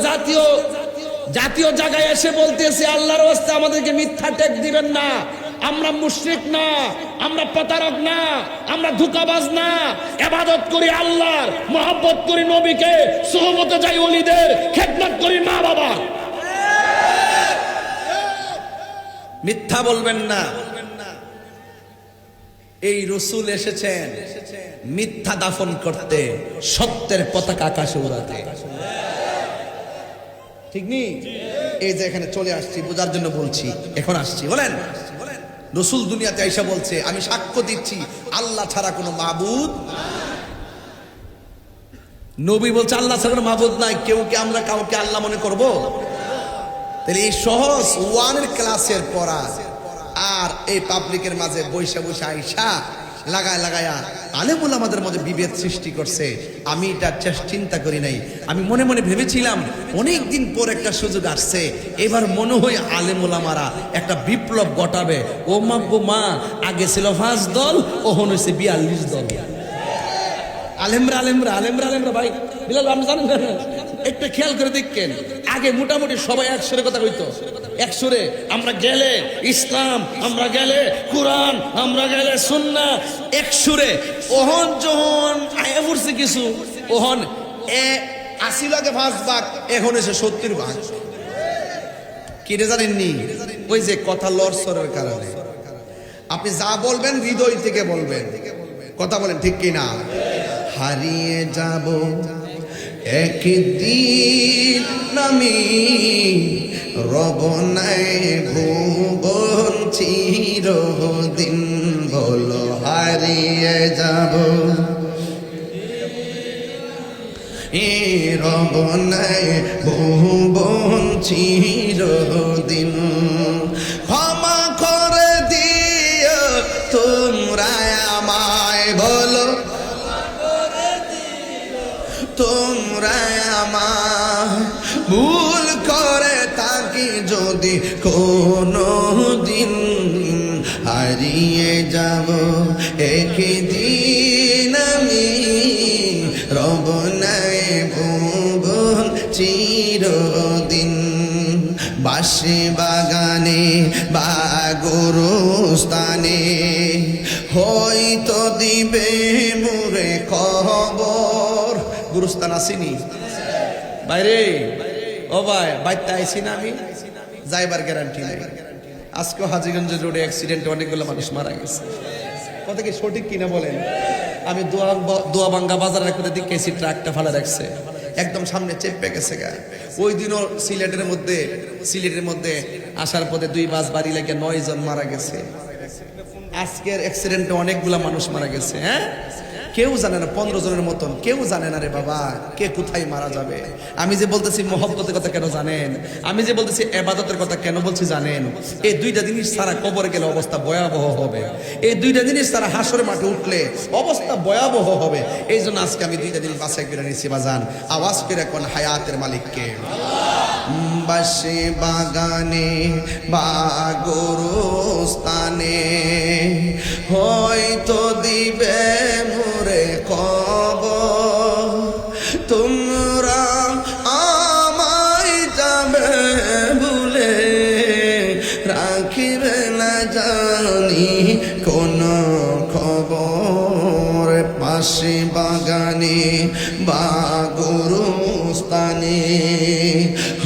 জাতীয় জায়গায় এসে বলতেছি আল্লাহর ওয়াস্তে আমাদেরকে মিথ্যা ট্যাগ দিবেন না। আমরা মুশরিক না, আমরা প্রতারক না, আমরা ধোঁকাবাজ না, ইবাদত করি আল্লাহর, মহব্বত করি নবীকে, সুহবতে যাই ওলিদের, খেদমত করি মা বাবা। মিথ্যা বলবেন না। এই রাসূল এসেছেন মিথ্যা দাফন করতে, সত্যের পতাকা আকাশে উড়াতে, ঠিক নি? এই যে এখানে চলে আসছি বোঝার জন্য বলছি, এখন আসছি। বলেন রাসূল দুনিয়াতে আইসা বলছে আমি সাক্ষ্য দিচ্ছি আল্লাহ ছাড়া কোনো মাবুদ। নবী বলছে আল্লাহ ছাড়া কোনো মাবুদ নাই, কেউ কি আমরা কাউকে আল্লাহ মনে করব? তাহলে এই সহজ ওয়ানের ক্লাসের পড়া আর এই পাবলিকের মাঝে বৈশা বৈশা আইসা লাগায়া আলেম ওলামাদের মধ্যে বিভেদ সৃষ্টি করছে। আমি এটা চিন্তা করি নাই, আমি মনে মনে ভেবেছিলাম অনেক দিন পর একটা সুযোগ আসছে, এবার মনে হয় আলেম ওলামারা একটা বিপ্লব ঘটাবে। ও মা গো মা, আগে ছিল 5 দল, ওহন হয়েছে 42 দল। আলেমরা ভাই বিলাল আপনি জানেন একটু খেয়াল করে দেখেন, আগে মোটামুটি সবাই 100 কথা কইতো, 100 আমরা গেলে ইসলাম, আমরা গেলে কোরআন, আমরা গেলে সুন্নাহ, 100 ওহন যখন আয়া পড়ছে কিছু, ওহন 80 লাখে 5 ভাগ, এখন এসে 70 ভাগ। কি রে জানেননি? ওই যে কথা লড়সড়ের কারণে আপনি যা বলবেন হৃদয় থেকে বলবেন, কথা বলেন ঠিক কিনা? হারিয়ে যাব একদিন আমি, রব নাই ভুবন চিরদিন, বলো হারিয়ে যাব রব নাই ভুবন চিরদিন। ক্ষমা করে দিও তোমরা আমায়, বলো তোমরা আমার ভুল করে থাকি যদি কোনো দিন, হারিয়ে যাব একদিন আমি, রব নাই ভুবন চিরদিন। বাঁশি বাগানে বা গোরস্থানে হয়তো দিবে মোরে খবর। গুরুস্থান আসিনি বাইরে, ও ভাই বাইতে আইসি না আমি, যাইবার গ্যারান্টি নাই। আজকে হাজীগঞ্জ রোডে অ্যাক্সিডেন্টে অনেকগুলো মানুষ মারা গেছে, কথা কি সঠিক কিনা বলেন? আমি দোয়া বাঙ্গা বাজারের করে দেখেছি ট্রাকটা ফেলে রাখছে একদম সামনে চেপে গেছে গা। ওই দিনও সিলেটের মধ্যে আসার পথে 2 বাস বাড়ি লেগে 9 জন মারা গেছে। আজকের অ্যাক্সিডেন্টে অনেকগুলা মানুষ মারা গেছে। হ্যাঁ, কেউ জানে না, 15 জনের মতন কেউ জানে না রে বাবা কে কোথায় মারা যাবে। আমি যে বলতেছি মহব্বতের কথা কেন জানেন, আমি যে বলতেছি ইবাদতের কথা কেন বলছি জানেন, এই 2টা জিনিস ছাড়া কবরে গেলে অবস্থা ভয়াবহ হবে। এই 2টা জিনিস ছাড়া হাসরের মাঠে উঠলে অবস্থা ভয়াবহ হবে। এই জন্য আজকে আমি 2টা জিনিস বাছাই করে নিয়েছি বাজান। আওয়াজ করে কোন হায়াতের মালিককে। বাসে বাগানে বা গোরস্থানে হয়তো দিবে মোরে কবর, তোমরা আমায় যাবে ভুলে রাখিবে না জানি কোন খবর। পাশে বাগানে বা গোরস্থানে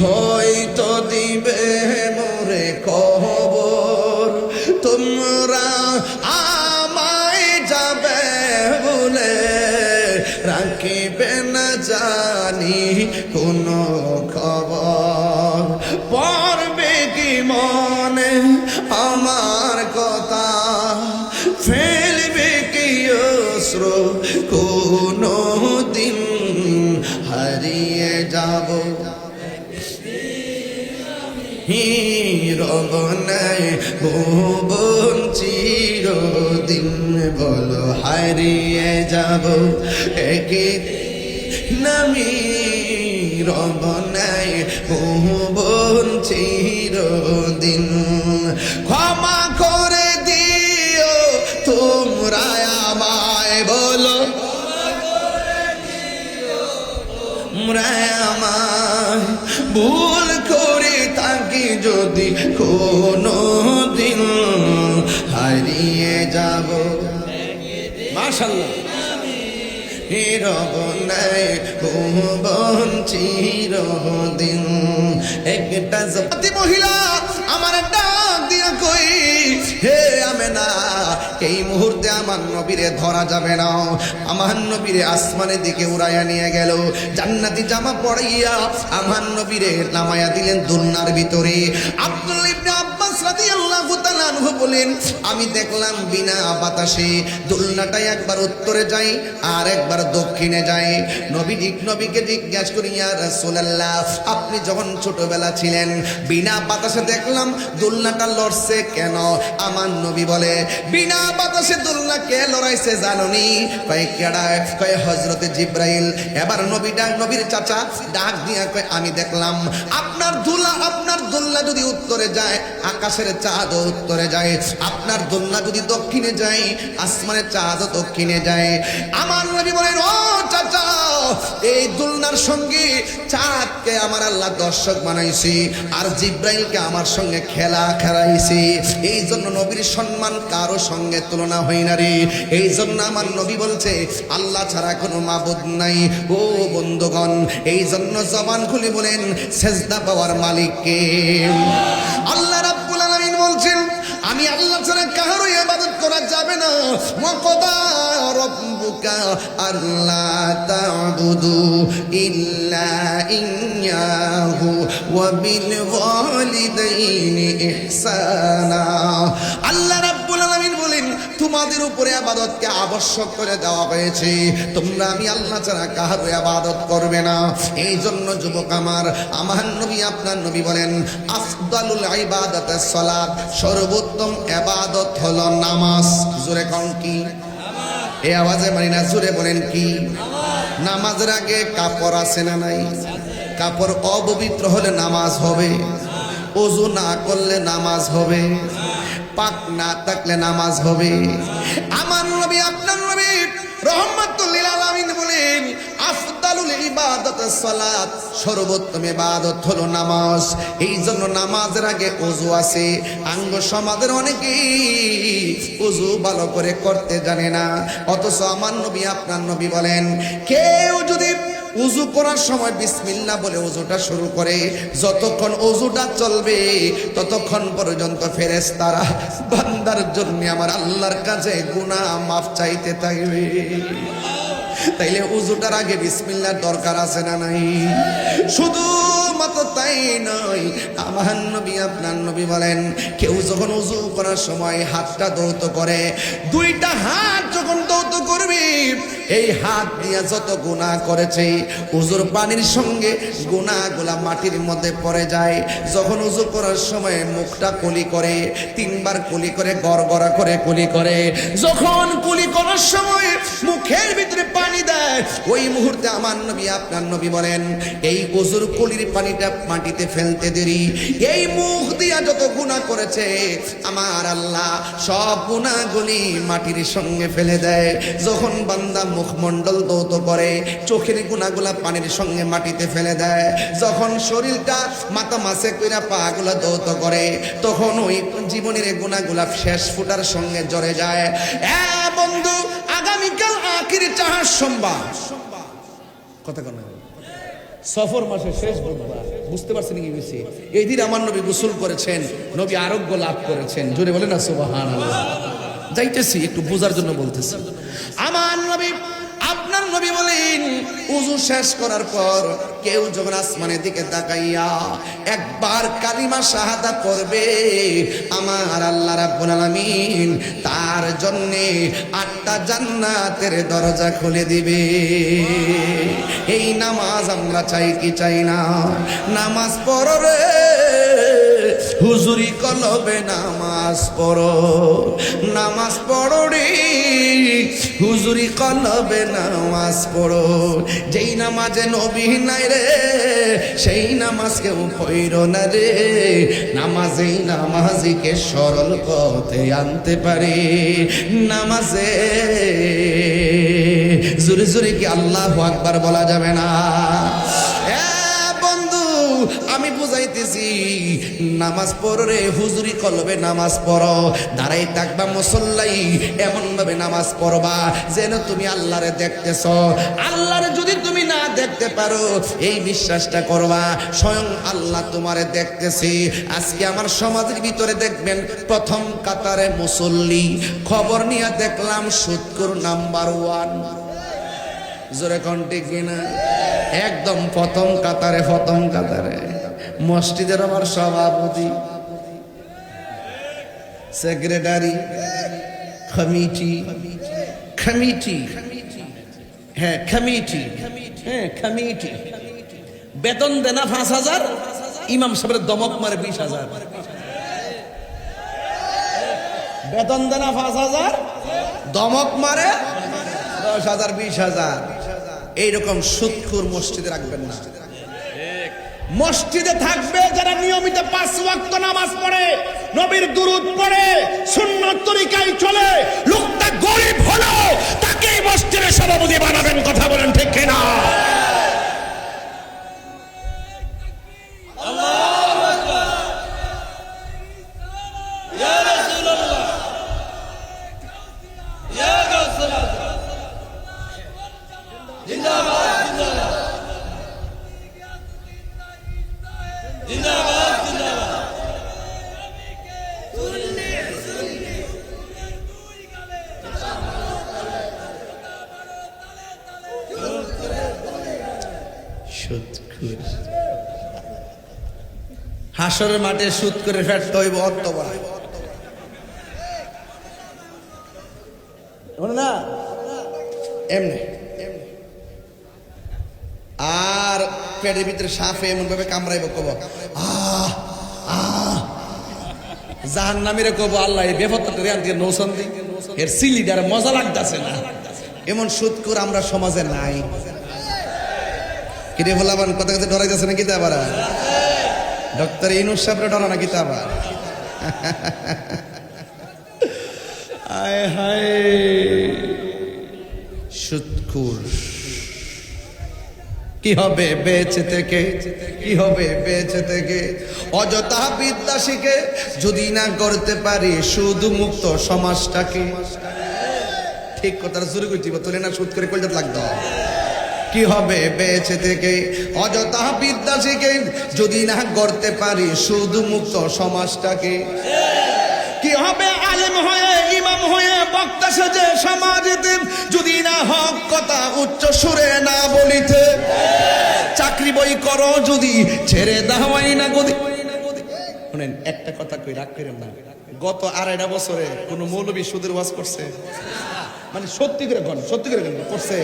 হয়তো দিবে মোরে খবর, তোমরা আমায় যাবে বলে রাখিবে না জানি কোন খবর। পড়বে কি মনে আমার কথা, ফেলবে কি অশ্রু কোন দিন হারিয়ে যাব রবনায় ভুবন চিরদিন। বলো হারিয়ে যাব একদিন আমি রবনায় ভুবন চিরদিন। ক্ষমা করে দিও তোমরা আমায়, বলো তোমরা আমায় ভুল করে থাকি যদি কোনো দিন হারিয়ে যাব। মাশাআল্লাহ রবনায় ভুবন চিরদিন। একটা জাতি মহিলা আমার ডাক দিয়া কই, হে আমেনা এই মুহূর্তে আমার নবীরে ধরা যাবে না। আমার নবীরে আসমানের দিকে উড়াইয়া নিয়ে গেল, জান্নাতি জামা পরাইয়া আমার নবীরে নামাইয়া দিলেন দুলনার ভিতরে। আব্দুল্লাহ ইবনে আব্বাস রাদিয়াল্লাহু তাআলা আনহু বলেন, আমি দেখলাম বিনা বাতাসে দুলনাটা একবার উত্তরে যায় আর একবার দক্ষিণে যায়। নবীকে জিজ্ঞাসা করি, ইয়া রাসূলুল্লাহ আপনি যখন ছোটবেলা ছিলেন বিনা বাতাসে দেখলাম দুলনাটা লড়ছে কেন? আমার নবী বলে, বিনা বাতাসে দুলনা কে লড়াইছে জানোনি? কয় কেডা? কয় হযরতে জিবরাইল। এবার নবীর চাচা ডাক দিয়া কয়, আমি দেখলাম আপনার দুলনা যদি উত্তরে যায় আকাশের চাঁদও উত্তরে যায়, আপনার দুলনা যদি দক্ষিণে যায় আসমানের চাঁদও দক্ষিণে যায়। আমার নবী বলেন, ও চাচা এই দুলনার সঙ্গে চাঁদকে আমার আল্লাহ দর্শক বানাইছি আর জিবরাইলকে আমার সঙ্গে খেলাইছি। এই জন্য নবীর সম্মান কারো সঙ্গে তুলনা হয় না রে। এই জন্য আমার নবী বলছে আল্লাহ ছাড়া কোনো মাবুদ নাই। ও বন্ধুগণ, এই জন্য জবান খুলে বলেন সেজদা পাওয়ার মালিককে। আল্লাহ রাব্বুল আলামিন বলছেন, আমি আল্লাহ ছাড়া কারো ইবাদত করা যাবে না। ওয়াকাদা রাব্বুকা আল্লা তা'বুদু ইল্লা ইয়্যাহু ওয়া বিল ওয়ালিদাইনি ইহসানা। আল্লাহ রাব্বুল আলামিন বলেন, তোমাদের উপরে ইবাদতকে আবশ্যক করে দেওয়া হয়েছে, তোমরা আমি আল্লাহ ছাড়া কারো ইবাদত করবে না। এই জন্য যুবক আমার নবী আপনার নবী বলেন, আফদালুল ইবাদাতিস সালাত, সর্বোত্তম ইবাদত হলো নামাজ। জোরে কোন কি? এই আওয়াজে মানি না, জোরে বলেন কি? নামাজের আগে কাপড় আছে না নাই? কাপড় অপবিত্র হলে নামাজ হবে, ওযু না করলে নামাজ হবে, পাক না থাকলে নামাজ হবে। আমার নবী আপনার নবী রাহমাতুল লিল আলামিন বলেন, আফদালুল ইবাদাতিস সালাত, সর্বোত্তম ইবাদত হলো নামাজ। এই জন্য নামাজের আগে ওযু আছে। আঙ্গ সমাজের অনেকেই ওযু ভালো করে করতে জানে না, অথচ আমার নবী আপনার নবী বলেন, কেউ যদি উযু করার সময় বিসমিল্লাহ বলে উযুটা শুরু করে, যতক্ষণ উযুটা চলবে ততক্ষণ পর্যন্ত ফেরেশতারা বান্দার জন্য আমার আল্লাহর কাছে গুনাহ মাফ চাইতে থাকবে। তাইলে উযুটার আগে বিসমিল্লাহর দরকার আছে না নাই? শুধু মাত্র তাই নয়, আমার নবী আপনার নবী বলেন, কেউ যখন উযু করার সময় হাতটা ধৌত করে, দুইটা হাত যখন ধৌত করবে, এই হাত দিয়া যত গুনাহ করেছে উযুর পানির সঙ্গে গুনাহগুলা মাটির মধ্যে পড়ে যায়। যখন উযু করার সময় মুখটা কুলি করে, তিনবার কুলি করে, গড়গড়া করে কুলি করে, যখন কুলি করার সময় মুখের ভিতরে পানি দেয়, ওই মুহূর্তে আমার নবী আপনার নবী বলেন, এই উযুর কুলির পানিটা মাটিতে ফেলতে দেরি, এই মুখ দিয়া যত গুনাহ করেছে আমার আল্লাহ সব গুনাহগুলি মাটির সঙ্গে ফেলে দেয়। যখন বান্দা মুখমণ্ডল ধৌত করে, চোখের গুনাহগুলা পানির সঙ্গে মাটিতে ফেলে দেয়, যখন শরীরটা মাথা মাসে কইরা পাগুলা ধৌত করে, তখন ওই জীবনের গুনাহগুলা শেষ ফুটার সঙ্গে জড়ে যায়। বন্ধু, আগামীকাল আখির চাহার সোমবার, কথা কেন সফর মাসের শেষ বুধবার, বুঝতে পারছেন কি বেশি? এই দিন আমার নবী গোসল করেছেন, নবী আরোগ্য লাভ করেছেন। জোরে বলেন না সুবহানাল্লাহ। যাইতেছি একটু বোঝার জন্য বলতেছি। আমার নবী আপনার নবী বলেন, উযু শেষ করার পর কেউ যখন আসমানের দিকে তাকাইয়া একবার কালিমা শাহাদাত পড়বে, আমার আল্লাহ রাব্বুল আলামিন তার জন্য 8টা জান্নাতের দরজা খুলে দিবে। এই নামাজ আমরা চাই কি চাই না? নামাজ পড়ো রে হুজুরি কলবে, নামাজ পড়ো, নামাজ পড়ো রে হুজুরি কলবে, নামাজ পড়ো। যেই নামাজে নবী নাই রে, সেই নামাজ কেউ পড়ো না রে। নামাজেই নামাজিকে সরল পথে আনতে পারে। নামাজে জোরে জোরে কি আল্লাহু আকবার বলা যাবে না? আমি বুঝাইতেছি, নামাজ পড়ো রে হুজুরি কলবে, নামাজ পড়ো। দাঁড়াই থাকবা মুসল্লাই, এমন ভাবে নামাজ পড়বা যেন তুমি আল্লাহরে দেখতেছ। আল্লাহরে যদি তুমি না দেখতে পারো, এই বিশ্বাসটা করবা স্বয়ং আল্লাহ তোমারে দেখতেছি। আজকে আমার সমাজের ভিতরে দেখবেন প্রথম কাতারে মুসল্লি, খবর নিয়ে দেখলাম সুদখোর নাম্বার 1। জোরে কণ্ঠে কিনা? একদম প্রথম কাতারে, প্রথম কাতারে মসজিদের আমার সভাপতি, সেক্রেটারি, কমিটি, কমিটি, হ্যাঁ কমিটি, হ্যাঁ কমিটি, বেতন দেনা 5,000, ইমাম সাহেবের দমক মারে 20,000, বেতন দেনা 5,000, দমক মারে 10,000, 20,000। এইরকম সুদখোর মসজিদে রাখবেন না। মসজিদে থাকবে যারা নিয়মিত 5 ওয়াক্ত নামাজ পড়ে, নবীর দুরূদ পড়ে, সুন্নাত তরিকায় চলে। লোকটা গরিব হলো, তাকেই মসজিদের সভাপতি বানাবেন। কথা বলেন ঠিক কিনা? আল্লাহু আকবার, ইয়া রাসূলুল্লাহ, ইয়া রাসূলুল্লাহ, জিন্দাবাদ, জিন্দাবাদ, জিন্দাবাদ, জিন্দাবাদ। হাসরের মাঠে সুদ করে ফেরত হইব অত বড় না, এমনি। আর পেটের ভিতরে সাপে এমন ভাবে কামড়াইব, কব জাহান্নামীরে কব আল্লাহ এই বেপত্তা নৌসন দি, এর সিলিডার মজা লাগতেছে না। এমন সুদখোর আমরা সমাজে নাই। কিরে বলাবান কথা কথা ডরাইতেছে না? কিতা আবার ডক্টর ইনুস সাহেবরা ডরা না? কিতা আবার আয় হায় সুদখোর। কি হবে বেঁচে থেকে, কি হবে বেঁচে থেকে? অযথা বিদ্যা শিখে যদি না করতে পারি সুদ মুক্ত সমাজটাকে। ঠিক কথা জোরে কইতিব, তোলে না সুদ করে কইতে লাগতো। কি হবে বেঁচে থেকে অযথা বিদ্যা শিখে যদি না গড়তে পারি শুধু মুক্ত সমাজটাকে? কি হবে আলেম হয়ে ইমাম হয়ে বক্তা সেজে সমাজেতে যদি না হক কথা উচ্চ সুরে না বলিতে? চাকরি বই করো যদি ছেড়ে দাওয়াই না গদি। শুনেন একটা কথা কই, রাগ করেন না, গত 2.5 বছরে কোন মৌলবী সুদের ওয়াজ করছে? মানে সত্যি করে করছে?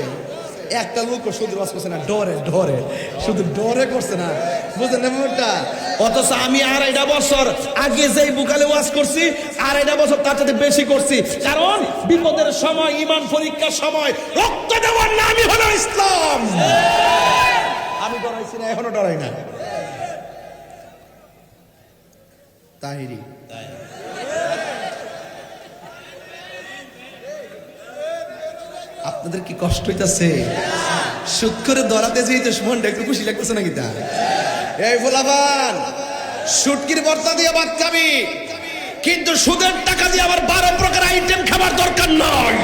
একটা লোক সুদের ওয়াজ করছে না, ডরে শুধু ডরে করছে না, বুঝলেন না ব্যাপারটা? অথচ আমি 2.5 বছর আগে যেই বুকালে ওয়াজ করছি 2.5 বছর তার সাথে বেশি করছি, কারণ বিপদের সময়, ইমান পরীক্ষার সময় রক্ত দেওয়ার নামই হলো ইসলাম। আমি ডরাইছি না, এখনো ডরাই না। তাহিরি আপনাদের কি কষ্ট হইতাছে? সুদ করে ধরাতে যেই তো মনটা একটু খুশি লাগতেছে নাকি? তা এই ফুলাবান সুটকির ভর্তা দিয়ে ভাত খাবি, কিন্তু সুদের টাকা দিয়ে আবার 12 প্রকার আইটেম খাবার দরকার নয়।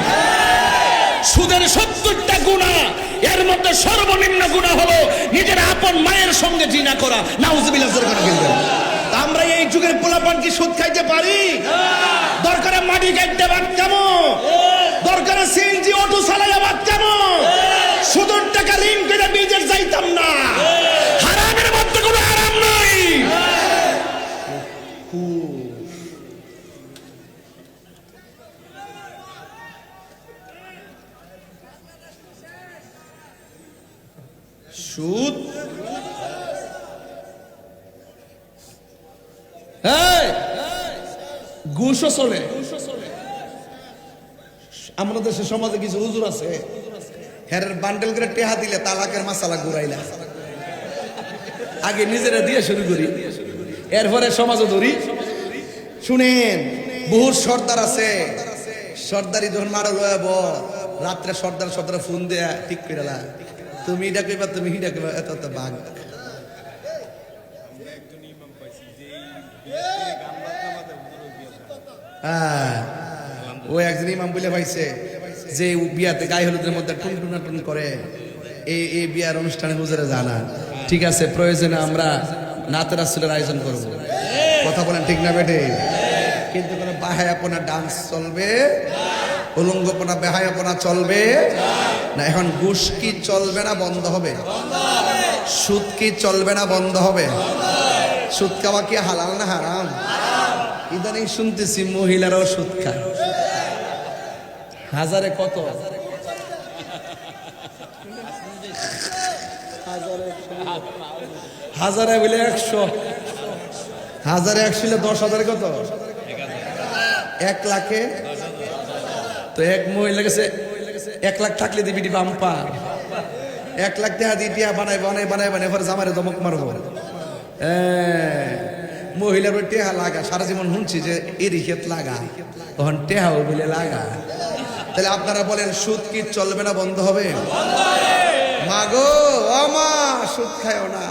সুদের 70টা গুনাহ, এর মধ্যে সর্বনিম্ন গুনাহ হলো নিজের আপন মায়ের সঙ্গে জিনা করা। নাউজুবিল্লাহ। আমরা এই যুগের পোলাপান কি সুদ খাইতে পারি? দরকারে মাটি কাটতে পারতাম, দরকারে সিএনজি অটো চালাইয়া পারতাম, সুদের টাকা ঋণ করে বিদেশ যাইতাম না। হারামের মধ্যে কোনো আরাম নাই। সুদ ঘুষও চলে। আমাদের দেশের সমাজে কিছু হুজুর আছে, হেরের বান্ডেল করে টেহা দিলে তালাকের মাসালা ঘুরাইলা। আগে নিজেরা দিয়ে শুরু করি, এরপরে সমাজও ধরি। শুনেন, বহু সর্দার আছে, সর্দারি যখন মারা লয়াব রাত্রে সর্দার ফোন দেয়া ঠিক করে লা, তুমি এটা কইবা, তুমি হিটা কইবা, এত বাঘ। ও একজন ইমাম বলে পাইছে যে বিয়াতে গায়ে হলুদের মধ্যে টুনটুন করে, এই বিয়ার অনুষ্ঠানে হুজুরে জানা। ঠিক আছে, প্রয়োজনে আমরা নাতে রাসূলের আয়োজন করব। কথা বলেন ঠিক না বেটে? কিন্তু কোনো বাহায়াপনা ডান্স চলবে, উলঙ্গপনা বেহায়াপনা চলবে না। এখন ঘুষ কি চলবে না বন্ধ হবে? সুদ কি চলবে না বন্ধ হবে? সুদ খাওয়া কি হালাল না হারাম? ইদানিং শুনতেছি মহিলারাও সুদ খায়। হাজারে কত? হাজারে বলে 100, হাজারে 100 হলে 10,000 কত? 1 লাখে তো এক মহিলা গেছে 1 লাখ থাকলে দিবি বাম্পার। 1 লাখ টাকা দিয়ে টিয়া বানাই পরে জামারে দমক মারবো। মহিলার ওই টেহা লাগা সারা জীবন শুনছি যে এরই ক্ষেত লাগা, তখন টেহাও বলে লাগা। তাহলে আপনারা বলেন সুদ কি চলবে না বন্ধ হবে? মাগো আমা সুদ খায়ও না।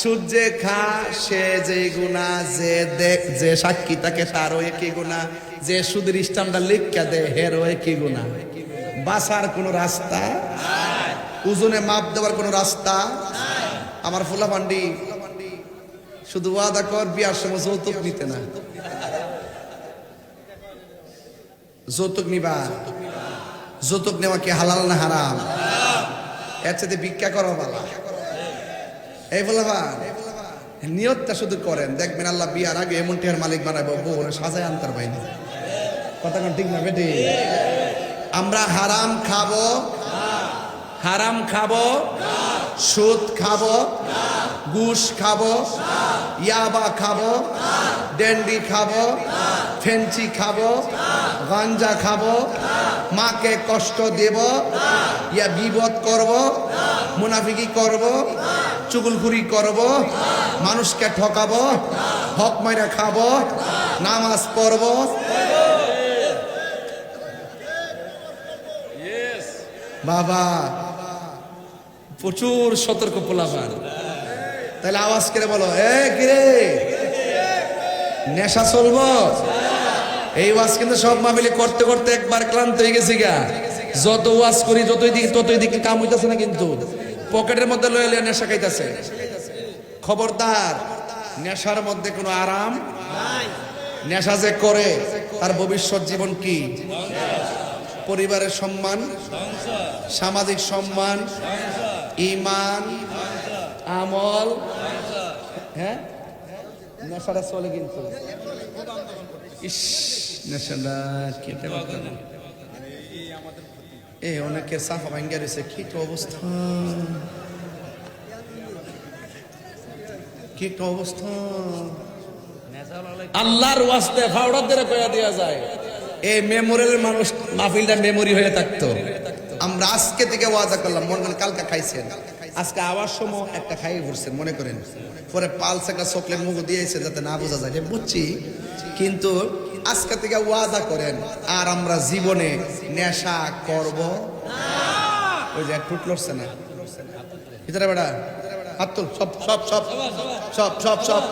সুদ যে খা সে যে গুণা, যে দেখ যে সাক্ষী তাকে তারও একই গুণা, যে সুদের স্ট্যাম্পটা লিখা দেয় হেরও একই গুণা। বাঁচার কোন রাস্তা, ওজনে মাপ দেওয়ার কোন রাস্তা। আমার ফুলা ভান্ডি শুধু ওয়াদা কর বিয়ার সময় যৌতুক নিতে না। যৌতুক নিবা? যৌতুক নেওয়া কি হালাল না হারাম? এর সাথে ভিক্ষা করো বালা। এই বলবা নিয়তটা শুধু করেন, দেখবেন আল্লাহ বিয়ার আগে এমন টেহার মালিক বানাবো, বউরে সাজায় আনতার বাইনি। কথা ঠিক না বেটি? আমরা হারাম খাবো, হারাম খাবো, সুদ খাবো, ঘুষ খাবো, ইয়াবা খাবো, ডেন্ডি খাবো, ফেন্সি খাবো, গাঞ্জা খাবো, মাকে কষ্ট দেব, ইয়া বিপদ করব, মুনাফিকি করব, চুগলখুরি করব, মানুষকে ঠকাবো, হক মাইরা খাবো, নামাজ পড়বো। বাবা প্রচুর সতর্ক পোলাপান। তাহলে আওয়াজ করে বলো, এ কিরে নেশা চলবো? এই ওয়াজ কিন্তু সব মাহফিলে করতে করতে একবার ক্লান্ত হয়ে গেছি গা। যত ওয়াজ করি ততই দিকে কাম হইতাছে না, কিন্তু পকেটের মধ্যে লয়ে লয়ে নেশা খাইতেছে। খবরদার, নেশার মধ্যে কোনো আরাম নাই। নেশা যে করে তার ভবিষ্যৎ জীবন কি? পরিবারের সম্মান, সামাজিক সম্মান, ঈমান, আমল, হ্যাঁ নেশাটা চলে কিন্তু। ইস, নেশাটা খেতে পারতাম না। এই অনেকের সাফা ভাঙ্গা রয়েছে, কি তো অবস্থা, কি তো অবস্থা। আল্লাহর ওয়াস্তে ফাওড়াদের কইয়া দেয়া যায়, এই মেমোরিয়াল মানুষ মাহফিলটা মেমোরি হয়ে থাকতো। আমরা আজকে থেকে ওয়াদা করলাম, মনে করেন কালকে খাইছেন, আজকে আওয়ার সময় একটা খাইয়ে ঘুরছেন মনে করেন, পরে পালস একটা চকলেট মুখ দিয়েছে যাতে না বোঝা যায়, বুঝছি, কিন্তু আজকে থেকে ওয়াদা করেন আর আমরা জীবনে নেশা করব না। ওই যে টুট লড়ছে না ভিতরে বেড়া, হাত তুল, সব সব সব সব সব সব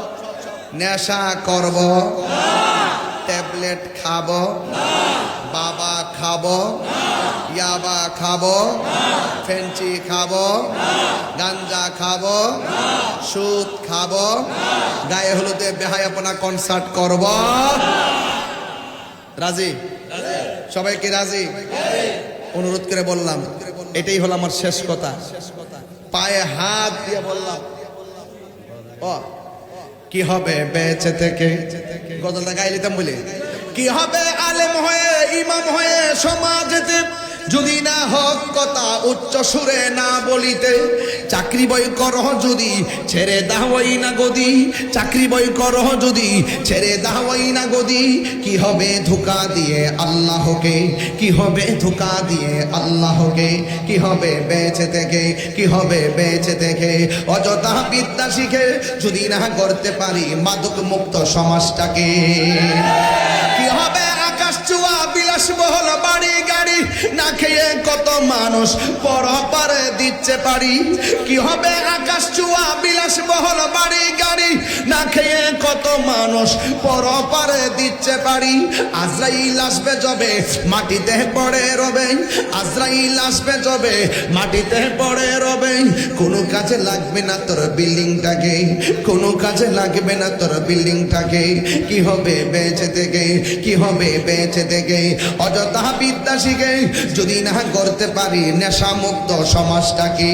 নেশা করব না, ট্যাবলেট খাবো না, বাবা খাবো না, ইয়াবা খাবো না, ফেন্সি খাবো না, গাঞ্জা খাবো না, সুদ খাবো না, গায়ে হলুদে বেহায়াপনা কনসার্ট করব। রাজি? সবাই কি রাজি? অনুরোধ করে বললাম, এটাই হলো আমার শেষ কথা। পায়ে হাত দিয়ে বললাম, ও কি হবে বেঁচে থেকে, গজলটা গাই লিতাম বলে, কি হবে আলেম হয়ে ইমাম হয়ে সমাজেতে, যদি না হক কথা উচ্চ সুরে না বলিতে। চাকরি বই করহ যদি ছেড়ে দাওয়াই না গদি, চাকরি বই করহ যদি ছেড়ে দাওয়াই না গদি। কি হবে ধোঁকা দিয়ে আল্লাহকে, কি হবে ধোঁকা দিয়ে আল্লাহকে, কি হবে বেঁচে থেকে, কি হবে বেঁচে থেকে। অযথা বিদ্যা শিখে যদি না করতে পারি মাদক মুক্ত সমাজটাকে। কি হবে আকাশ চুয়া বিলাসবহুল বাড়ি গাড়ি, না খেয়ে কত মানুষ পরপারে দিচ্ছে পারি। কি হবে আকাশ চুয়া বিলাসবহুল বাড়ি গাড়ি, না খেয়ে কত মানুষ পরপারে দিচ্ছে পারি। আজরাইল আসবে যবে মাটিতে পড়ে রবে, আজরাইল আসবে যবে মাটিতে পড়ে রবে। কোনো কাজে লাগবে না তোর বিল্ডিংটাকে, কোনো কাজে লাগবে না তোর বিল্ডিংটাকে। কি হবে বেঁচে থেকে, কি হবে বেঁচে থেকে। অযথা বিদ্যা শিখে যদি না করতে পারি নেশা মুক্ত সমাজটাকে।